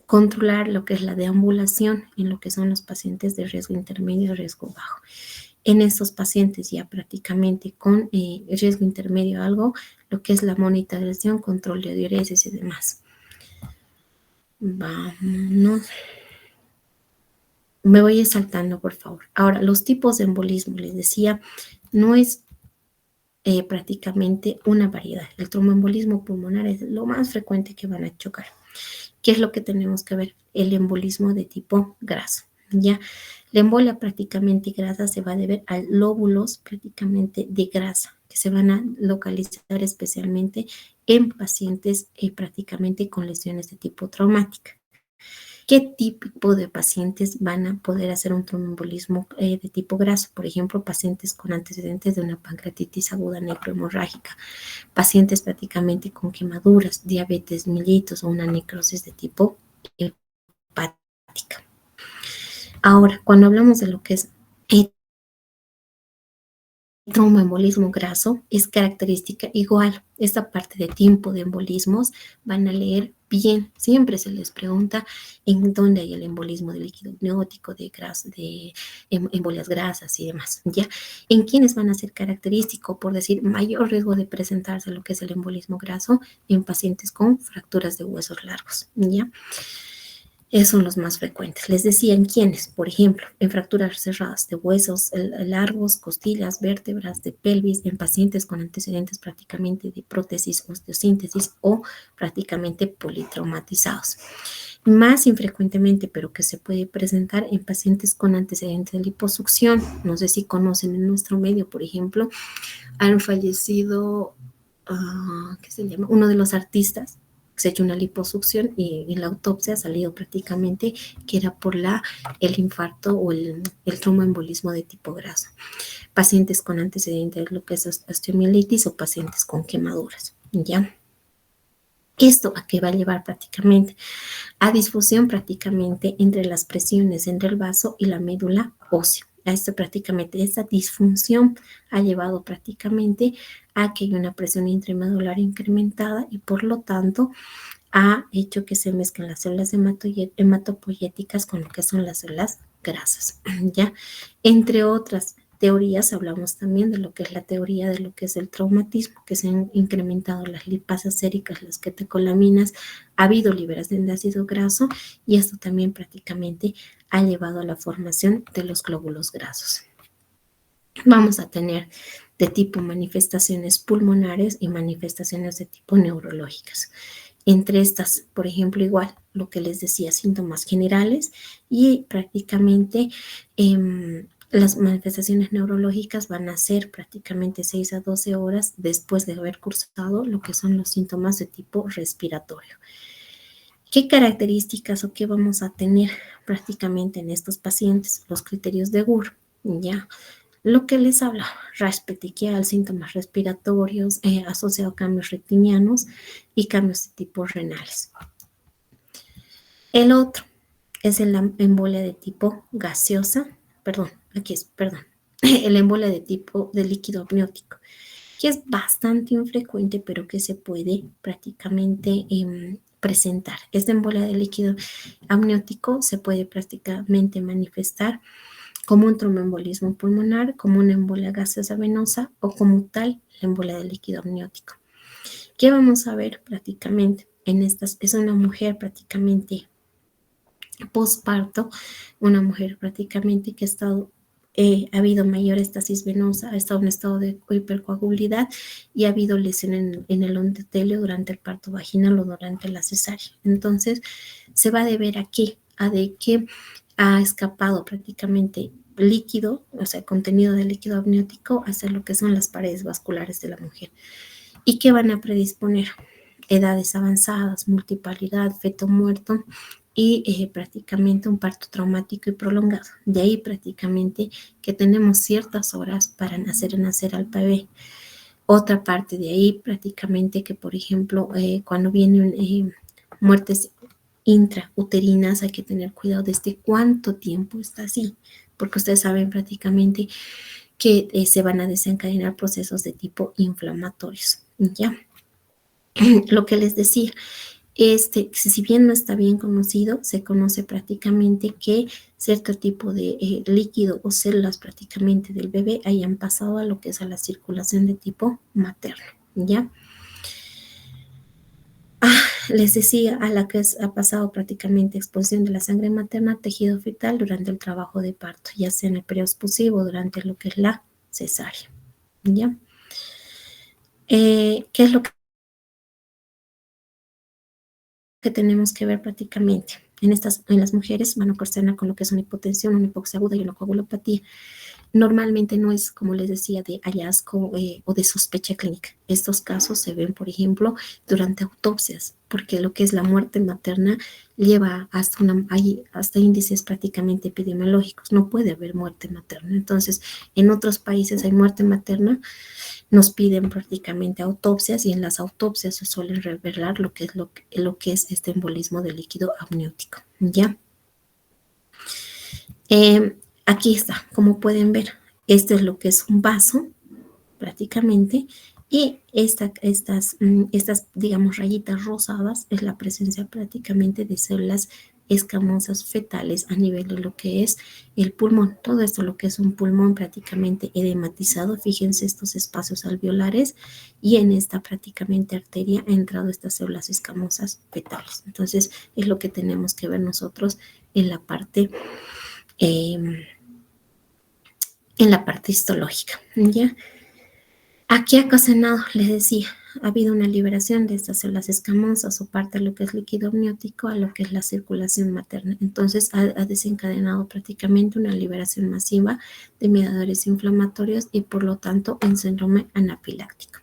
controlar lo que es la deambulación en lo que son los pacientes de riesgo intermedio y riesgo bajo. En estos pacientes ya prácticamente con riesgo intermedio algo, lo que es la monitorización, control de diuresis y demás. Vámonos. Me voy saltando, por favor. Ahora, los tipos de embolismo, les decía, no es prácticamente una variedad. El tromboembolismo pulmonar es lo más frecuente que van a chocar. ¿Qué es lo que tenemos que ver? El embolismo de tipo graso, ¿ya? La embolia prácticamente grasa se va a deber a lóbulos prácticamente de grasa que se van a localizar especialmente en pacientes prácticamente con lesiones de tipo traumática. ¿Qué tipo de pacientes van a poder hacer un tromboembolismo de tipo graso? Por ejemplo, pacientes con antecedentes de una pancreatitis aguda necrohemorrágica, pacientes prácticamente con quemaduras, diabetes mellitus o una necrosis de tipo hepática. Ahora, cuando hablamos de lo que es tromboembolismo graso, es característica igual. Esta parte de tiempo de embolismos van a leer bien. Siempre se les pregunta en dónde hay el embolismo de líquido amniótico, de grasa, de embolias grasas y demás, ¿ya? En quienes van a ser característico, por decir, mayor riesgo de presentarse lo que es el embolismo graso en pacientes con fracturas de huesos largos, ¿ya? Esos son los más frecuentes. Les decía en quiénes, por ejemplo, en fracturas cerradas de huesos largos, costillas, vértebras, de pelvis, en pacientes con antecedentes prácticamente de prótesis, osteosíntesis o prácticamente politraumatizados. Más infrecuentemente, pero que se puede presentar en pacientes con antecedentes de liposucción. No sé si conocen en nuestro medio, por ejemplo, han fallecido, ¿qué se llama? Uno de los artistas. Se ha hecho una liposucción y en la autopsia ha salido prácticamente que era por el infarto o el tromboembolismo de tipo graso. Pacientes con antecedentes de lo que es osteomielitis o pacientes con quemaduras, ¿ya? ¿Esto a qué va a llevar prácticamente? A disfusión prácticamente entre las presiones entre el vaso y la médula ósea. Esta disfunción ha llevado prácticamente a que haya una presión intramedular incrementada y por lo tanto ha hecho que se mezclen las células hematopoyéticas con lo que son las células grasas, ¿ya? Entre otras teorías, hablamos también de lo que es la teoría de lo que es el traumatismo, que se han incrementado las lipasas séricas, las catecolaminas, ha habido liberación de ácido graso y esto también prácticamente ha llevado a la formación de los glóbulos grasos. Vamos a tener de tipo manifestaciones pulmonares y manifestaciones de tipo neurológicas. Entre estas, por ejemplo, igual lo que les decía, síntomas generales y prácticamente las manifestaciones neurológicas van a ser prácticamente 6 a 12 horas después de haber cursado lo que son los síntomas de tipo respiratorio. ¿Qué características o qué vamos a tener prácticamente en estos pacientes? Los criterios de GUR, ¿ya? Lo que les habla, rash petequial, síntomas respiratorios asociados a cambios retinianos y cambios de tipo renales. El otro es la embolia de tipo gaseosa, el embolia de tipo de líquido amniótico, que es bastante infrecuente, pero que se puede prácticamente presentar. Esta embolia de líquido amniótico se puede prácticamente manifestar como un tromboembolismo pulmonar, como una embolia gaseosa venosa o como tal la embolia de líquido amniótico. ¿Qué vamos a ver prácticamente en estas? Es una mujer prácticamente posparto, una mujer prácticamente que ha estado ha habido mayor estasis venosa, ha estado en estado de hipercoagulidad y ha habido lesión en el endotelio durante el parto vaginal o durante la cesárea. Entonces, se va a deber aquí a de que ha escapado prácticamente líquido, o sea, contenido de líquido amniótico hacia lo que son las paredes vasculares de la mujer. ¿Y qué van a predisponer? Edades avanzadas, multiparidad, feto muerto y prácticamente un parto traumático y prolongado. De ahí prácticamente que tenemos ciertas horas para nacer al bebé. Otra parte de ahí prácticamente que, por ejemplo, cuando vienen muertes intrauterinas hay que tener cuidado desde cuánto tiempo está así, porque ustedes saben prácticamente que se van a desencadenar procesos de tipo inflamatorios, ¿ya? Lo que les decía, si bien no está bien conocido, se conoce prácticamente que cierto tipo de líquido o células prácticamente del bebé hayan pasado a lo que es a la circulación de tipo materno, ¿ya? Les decía, a la que ha pasado prácticamente exposición de la sangre materna a tejido fetal durante el trabajo de parto, ya sea en el periodo expulsivo o durante lo que es la cesárea, ¿ya? ¿Qué es lo que tenemos que ver prácticamente? En las mujeres van a ocasionar con lo que es una hipotensión, una hipoxia aguda y una coagulopatía. Normalmente no es, como les decía, de hallazgo o de sospecha clínica. Estos casos se ven, por ejemplo, durante autopsias, porque lo que es la muerte materna lleva hasta índices prácticamente epidemiológicos. No puede haber muerte materna. Entonces, en otros países hay muerte materna, nos piden prácticamente autopsias y en las autopsias se suelen revelar lo que es este embolismo de líquido amniótico, ¿ya? Aquí está, como pueden ver, este es lo que es un vaso, prácticamente, y estas, digamos, rayitas rosadas es la presencia prácticamente de células escamosas fetales a nivel de lo que es el pulmón. Todo esto lo que es un pulmón prácticamente edematizado. Fíjense estos espacios alveolares y en esta prácticamente arteria ha entrado estas células escamosas fetales. Entonces, es lo que tenemos que ver nosotros en la parte histológica, ¿ya? Aquí ha ocasionado, les decía, ha habido una liberación de estas células escamosas o parte de lo que es líquido amniótico a lo que es la circulación materna. Entonces, ha desencadenado prácticamente una liberación masiva de mediadores inflamatorios y, por lo tanto, un síndrome anafiláctico.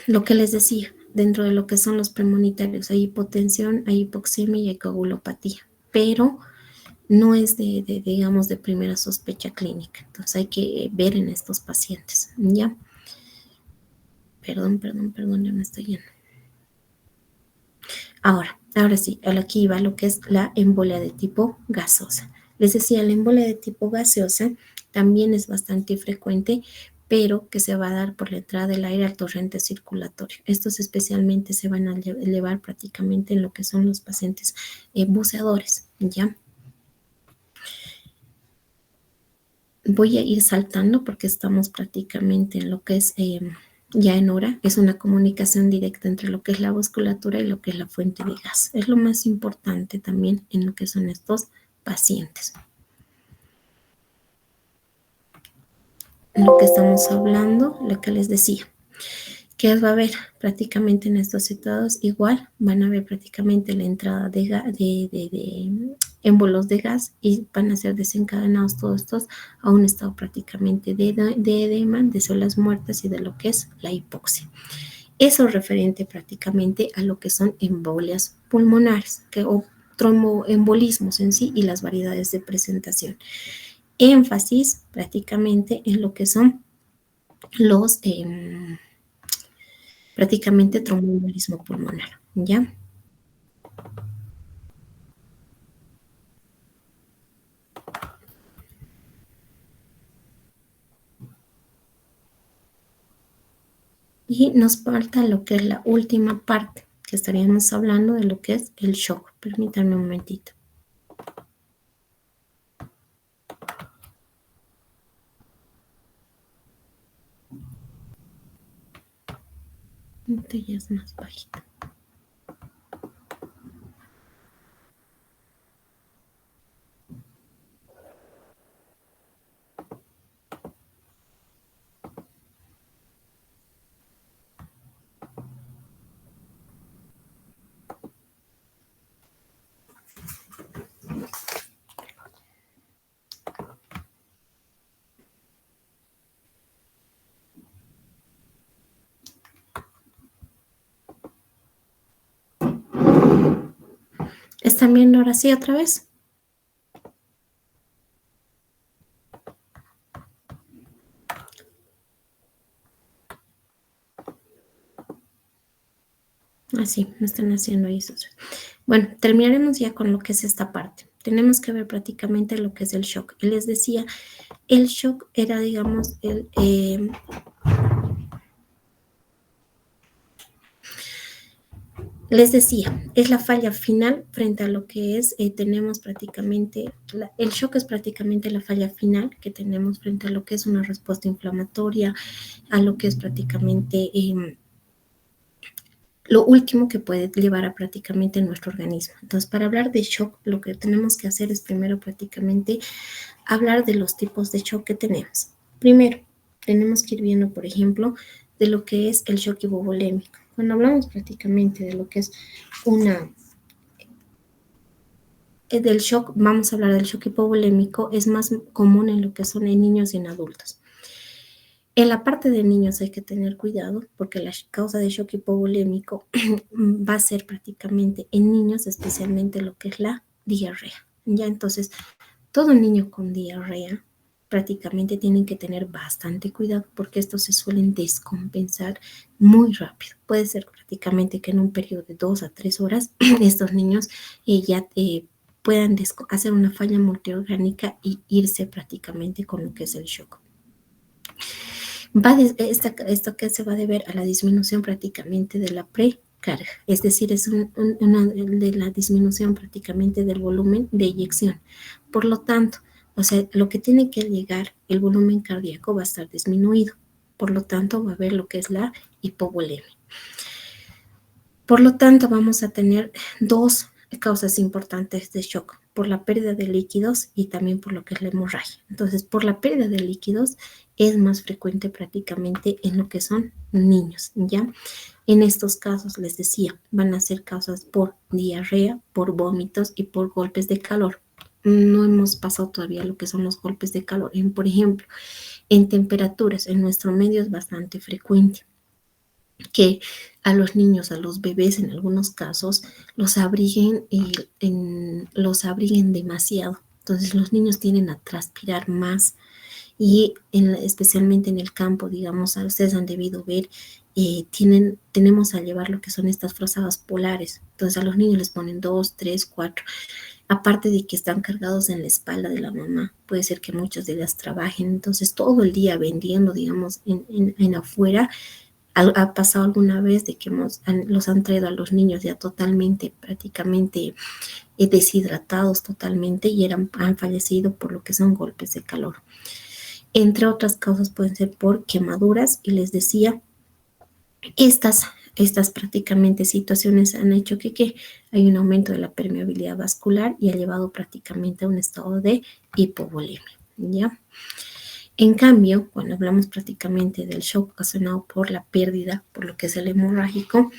Lo que les decía, dentro de lo que son los premonitarios, hay hipotensión, hay hipoxemia y hay coagulopatía, pero no es digamos, de primera sospecha clínica. Entonces hay que ver en estos pacientes, ¿ya? Perdón, ya me estoy yendo. Ahora sí, aquí va lo que es la embolia de tipo gaseosa. Les decía, la embolia de tipo gaseosa también es bastante frecuente, pero que se va a dar por la entrada del aire al torrente circulatorio. Estos especialmente se van a elevar prácticamente en lo que son los pacientes buceadores, ¿ya? Voy a ir saltando porque estamos prácticamente en lo que es ya en hora. Es una comunicación directa entre lo que es la vasculatura y lo que es la fuente de gas. Es lo más importante también en lo que son estos pacientes. Lo que estamos hablando, lo que les decía. ¿Qué va a haber prácticamente en estos estados? Igual van a haber prácticamente la entrada de émbolos de gas y van a ser desencadenados todos estos a un estado prácticamente de edema, de células muertas y de lo que es la hipoxia. Eso referente prácticamente a lo que son embolias pulmonares o tromboembolismos en sí y las variedades de presentación. Énfasis prácticamente en lo que son los prácticamente tromboembolismo pulmonar, ¿ya? Y nos falta lo que es la última parte, que estaríamos hablando de lo que es el shock. Permítanme un momentito. Esto ya es más bajito. ¿Están viendo ahora sí otra vez? Así, me están haciendo ahí. Bueno, terminaremos ya con lo que es esta parte. Tenemos que ver prácticamente lo que es el shock. Les decía, el shock era, digamos, les decía, es la falla final frente a lo que es, tenemos prácticamente, el shock es prácticamente la falla final que tenemos frente a lo que es una respuesta inflamatoria, a lo que es prácticamente lo último que puede llevar a prácticamente nuestro organismo. Entonces, para hablar de shock, lo que tenemos que hacer es primero prácticamente hablar de los tipos de shock que tenemos. Primero, tenemos que ir viendo, por ejemplo, de lo que es el shock hipovolémico. Cuando hablamos prácticamente de lo que es del shock, vamos a hablar del shock hipovolémico, es más común en lo que son en niños y en adultos. En la parte de niños hay que tener cuidado porque la causa de shock hipovolémico va a ser prácticamente en niños, especialmente lo que es la diarrea. Ya, entonces, todo niño con diarrea prácticamente tienen que tener bastante cuidado porque estos se suelen descompensar muy rápido. Puede ser prácticamente que en un periodo de 2 a 3 horas estos niños ya puedan hacer una falla multiorgánica y irse prácticamente con lo que es el shock. Esto que se va a deber a la disminución prácticamente de la precarga, es decir, es una de la disminución prácticamente del volumen de eyección. Por lo tanto, o sea, lo que tiene que llegar, el volumen cardíaco va a estar disminuido. Por lo tanto, va a haber lo que es la hipovolemia. Por lo tanto, vamos a tener dos causas importantes de shock, por la pérdida de líquidos y también por lo que es la hemorragia. Entonces, por la pérdida de líquidos es más frecuente prácticamente en lo que son niños, ¿ya? En estos casos, les decía, van a ser causas por diarrea, por vómitos y por golpes de calor. No hemos pasado todavía lo que son los golpes de calor. Por ejemplo, en temperaturas, en nuestro medio es bastante frecuente que a los niños, a los bebés en algunos casos, los abriguen demasiado. Entonces los niños tienden a transpirar más y especialmente en el campo, digamos, ustedes han debido ver, tenemos a llevar lo que son estas frazadas polares. Entonces a los niños les ponen 2, 3, 4. Aparte de que están cargados en la espalda de la mamá, puede ser que muchas de ellas trabajen, entonces todo el día vendiendo, digamos, en afuera. ¿Ha pasado alguna vez de que los han traído a los niños ya totalmente, prácticamente deshidratados totalmente y han fallecido por lo que son golpes de calor? Entre otras causas pueden ser por quemaduras y les decía, estas prácticamente situaciones han hecho que hay un aumento de la permeabilidad vascular y ha llevado prácticamente a un estado de hipovolemia, ¿ya? En cambio, cuando hablamos prácticamente del shock ocasionado por la pérdida, por lo que es el hemorrágico,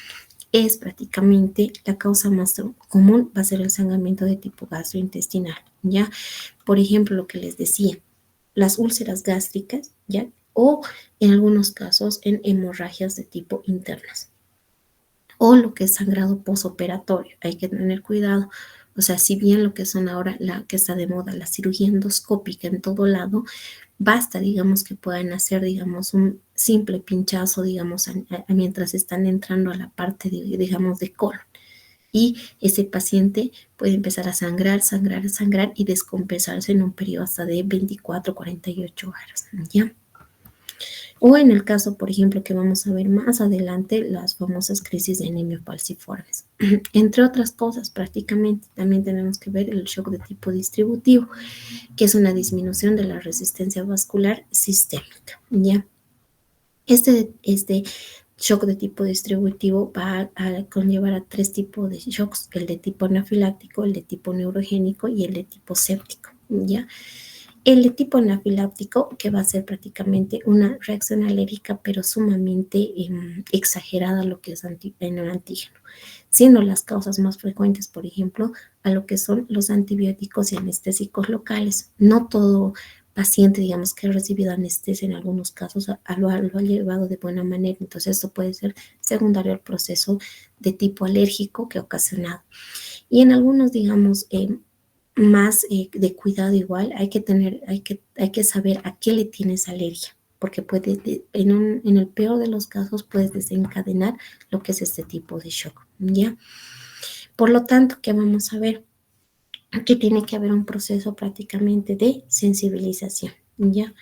es prácticamente la causa más común va a ser el sangramiento de tipo gastrointestinal, ¿ya? Por ejemplo, lo que les decía, las úlceras gástricas, ¿ya? O en algunos casos en hemorragias de tipo internas. O lo que es sangrado posoperatorio, hay que tener cuidado. O sea, si bien lo que son ahora, la que está de moda, la cirugía endoscópica en todo lado, basta, digamos, que puedan hacer, digamos, un simple pinchazo, digamos, mientras están entrando a la parte, digamos, de colon. Y ese paciente puede empezar a sangrar, sangrar, sangrar y descompensarse en un periodo hasta de 24, 48 horas, ¿ya? O en el caso, por ejemplo, que vamos a ver más adelante, las famosas crisis de anemia falciformes. Entre otras cosas, prácticamente también tenemos que ver el shock de tipo distributivo, que es una disminución de la resistencia vascular sistémica, ¿ya? Este shock de tipo distributivo va a conllevar a 3 tipos de shocks: el de tipo anafiláctico, el de tipo neurogénico y el de tipo séptico, ¿ya? El de tipo anafiláctico, que va a ser prácticamente una reacción alérgica, pero sumamente exagerada a lo que es en el antígeno, siendo las causas más frecuentes, por ejemplo, a lo que son los antibióticos y anestésicos locales. No todo paciente, digamos, que ha recibido anestesia en algunos casos lo ha llevado de buena manera, entonces esto puede ser secundario al proceso de tipo alérgico que ha ocasionado. Y en algunos, digamos, más de cuidado igual, hay que saber a qué le tienes alergia, porque en el peor de los casos puedes desencadenar lo que es este tipo de shock, ¿ya? Por lo tanto, ¿qué vamos a ver? Aquí tiene que haber un proceso prácticamente de sensibilización, ¿ya?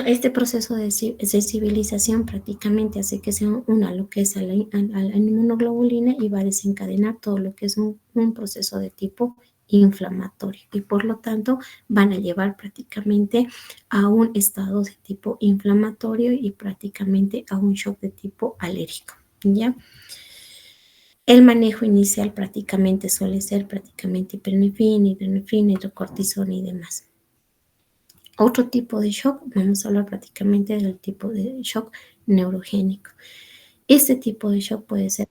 Este proceso de sensibilización prácticamente hace que sea lo que es a la inmunoglobulina y va a desencadenar todo lo que es un proceso de tipo inflamatorio y por lo tanto van a llevar prácticamente a un estado de tipo inflamatorio y prácticamente a un shock de tipo alérgico, ¿ya? El manejo inicial prácticamente suele ser prácticamente hipernefrina, hidrocortisona y demás. Otro tipo de shock, vamos a hablar prácticamente del tipo de shock neurogénico. Este tipo de shock puede ser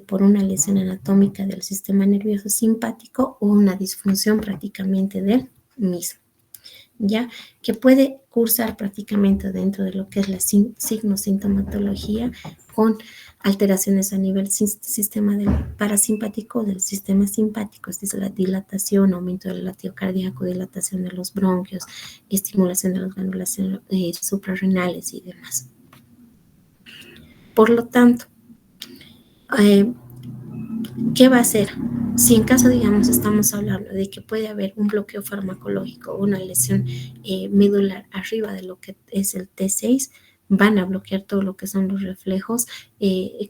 por una lesión anatómica del sistema nervioso simpático o una disfunción prácticamente del mismo, ya que puede cursar prácticamente dentro de lo que es la signosintomatología con alteraciones a nivel sistema del parasimpático, del sistema simpático, es decir, la dilatación, aumento del latido cardíaco, dilatación de los bronquios, estimulación de las glándulas suprarrenales y demás. Por lo tanto, ¿qué va a hacer? Si en caso, digamos, estamos hablando de que puede haber un bloqueo farmacológico o una lesión medular arriba de lo que es el T6, van a bloquear todo lo que son los reflejos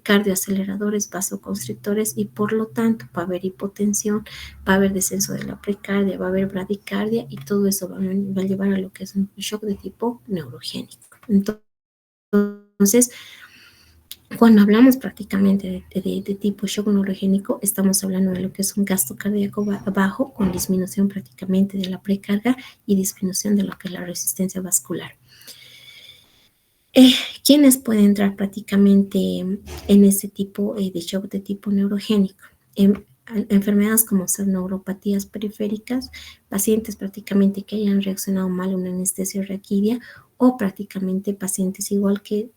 cardioaceleradores, vasoconstrictores y por lo tanto va a haber hipotensión, va a haber descenso de la precardia, va a haber bradicardia y todo eso va a llevar a lo que es un shock de tipo neurogénico. Entonces, cuando hablamos prácticamente de tipo shock neurogénico, estamos hablando de lo que es un gasto cardíaco bajo con disminución prácticamente de la precarga y disminución de lo que es la resistencia vascular. ¿Quiénes pueden entrar prácticamente en ese tipo de shock de tipo neurogénico? Enfermedades como son neuropatías periféricas, pacientes prácticamente que hayan reaccionado mal a una anestesia raquídea o prácticamente pacientes igual que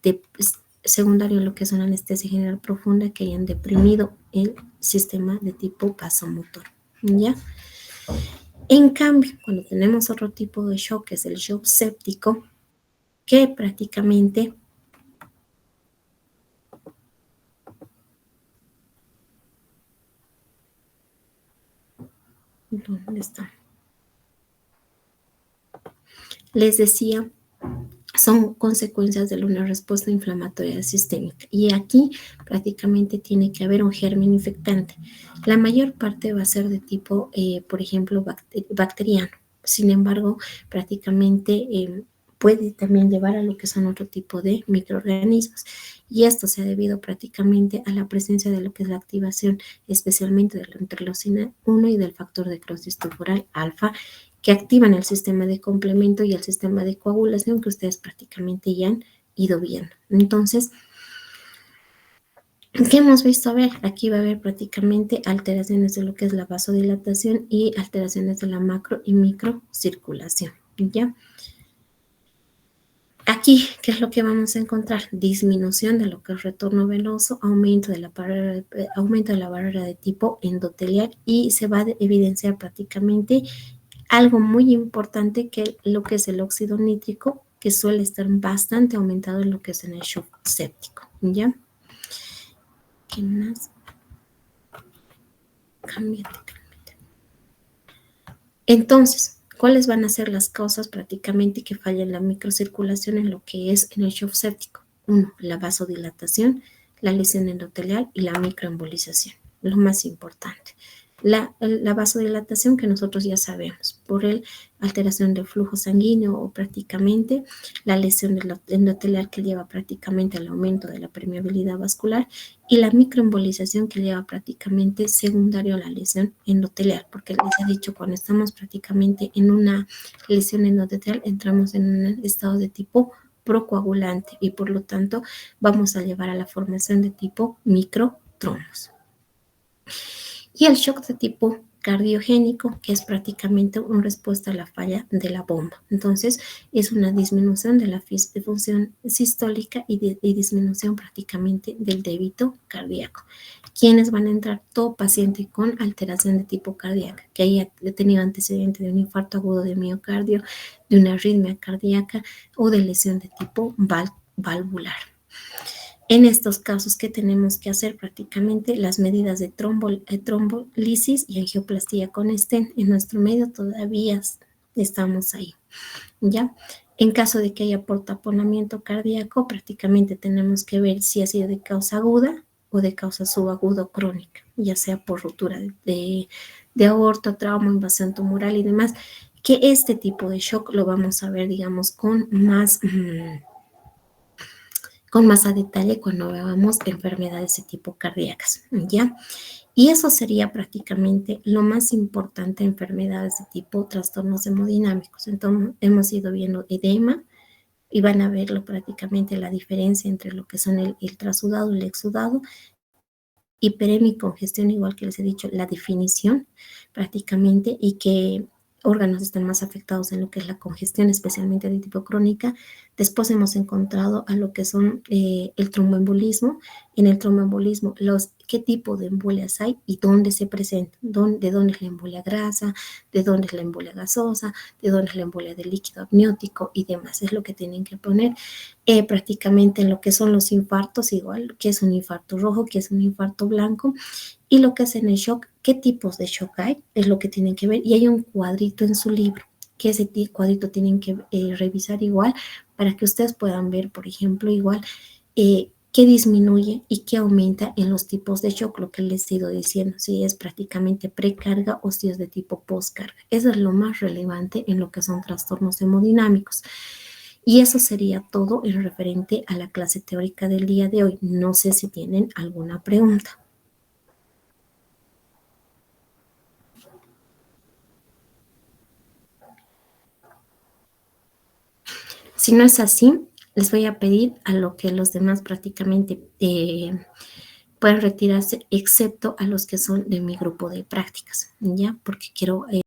secundario a lo que es una anestesia general profunda que hayan deprimido el sistema de tipo vasomotor, ¿ya? En cambio, cuando tenemos otro tipo de shock, que es el shock séptico, que prácticamente ¿dónde está? Les decía, son consecuencias de una respuesta inflamatoria sistémica. Y aquí prácticamente tiene que haber un germen infectante. La mayor parte va a ser de tipo, por ejemplo, bacteriano. Sin embargo, prácticamente puede también llevar a lo que son otro tipo de microorganismos. Y esto se ha debido prácticamente a la presencia de lo que es la activación, especialmente de la interleucina 1 y del factor de necrosis tumoral alfa, que activan el sistema de complemento y el sistema de coagulación que ustedes prácticamente ya han ido viendo. Entonces, ¿qué hemos visto? A ver, aquí va a haber prácticamente alteraciones de lo que es la vasodilatación y alteraciones de la macro y microcirculación, ¿ya? Aquí, ¿qué es lo que vamos a encontrar? Disminución de lo que es retorno venoso, aumento de la barrera de tipo endotelial y se va a evidenciar prácticamente algo muy importante que lo que es el óxido nítrico, que suele estar bastante aumentado en lo que es en el shock séptico, ¿ya? ¿Qué más? Cámbiate. Entonces, ¿cuáles van a ser las causas prácticamente que fallen la microcirculación en lo que es en el shock séptico? Uno, la vasodilatación, la lesión endotelial y la microembolización. Lo más importante. La vasodilatación que nosotros ya sabemos, por el alteración del flujo sanguíneo o prácticamente la lesión endotelial que lleva prácticamente al aumento de la permeabilidad vascular y la microembolización que lleva prácticamente secundario a la lesión endotelial, porque les he dicho, cuando estamos prácticamente en una lesión endotelial, entramos en un estado de tipo procoagulante y por lo tanto vamos a llevar a la formación de tipo microtrombos. Y el shock de tipo cardiogénico, que es prácticamente una respuesta a la falla de la bomba. Entonces, es una disminución de la función sistólica y disminución prácticamente del débito cardíaco. ¿Quiénes van a entrar? Todo paciente con alteración de tipo cardíaca, que haya tenido antecedente de un infarto agudo de miocardio, de una arritmia cardíaca o de lesión de tipo valvular. En estos casos, ¿qué tenemos que hacer? Prácticamente las medidas de trombolisis y angioplastía con stent. En nuestro medio todavía estamos ahí, ¿ya? En caso de que haya portaponamiento cardíaco, prácticamente tenemos que ver si ha sido de causa aguda o de causa subaguda o crónica, ya sea por ruptura de aorta, trauma, invasión tumoral y demás, que este tipo de shock lo vamos a ver, digamos, con más a detalle cuando veamos enfermedades de tipo cardíacas, ¿ya? Y eso sería prácticamente lo más importante en enfermedades de tipo trastornos hemodinámicos. Entonces, hemos ido viendo edema y van a verlo prácticamente la diferencia entre lo que son el trasudado y el exudado, hiperemia y congestión, igual que les he dicho, la definición prácticamente y que órganos están más afectados en lo que es la congestión, especialmente de tipo crónica. Después hemos encontrado a lo que son el tromboembolismo. En el tromboembolismo, qué tipo de embolias hay y dónde se presentan, de dónde es la embolia grasa, de dónde es la embolia gasosa, de dónde es la embolia de líquido amniótico y demás. Es lo que tienen que poner prácticamente en lo que son los infartos, igual, que es un infarto rojo, que es un infarto blanco, y lo que es en el shock, qué tipos de shock hay, es lo que tienen que ver. Y hay un cuadrito en su libro, que ese cuadrito tienen que revisar igual para que ustedes puedan ver, por ejemplo, igual, qué disminuye y qué aumenta en los tipos de shock, lo que les he ido diciendo, si es prácticamente precarga o si es de tipo postcarga. Eso es lo más relevante en lo que son trastornos hemodinámicos. Y eso sería todo en referente a la clase teórica del día de hoy. No sé si tienen alguna pregunta. Si no es así, les voy a pedir a lo que los demás prácticamente pueden retirarse, excepto a los que son de mi grupo de prácticas, ¿ya? Porque quiero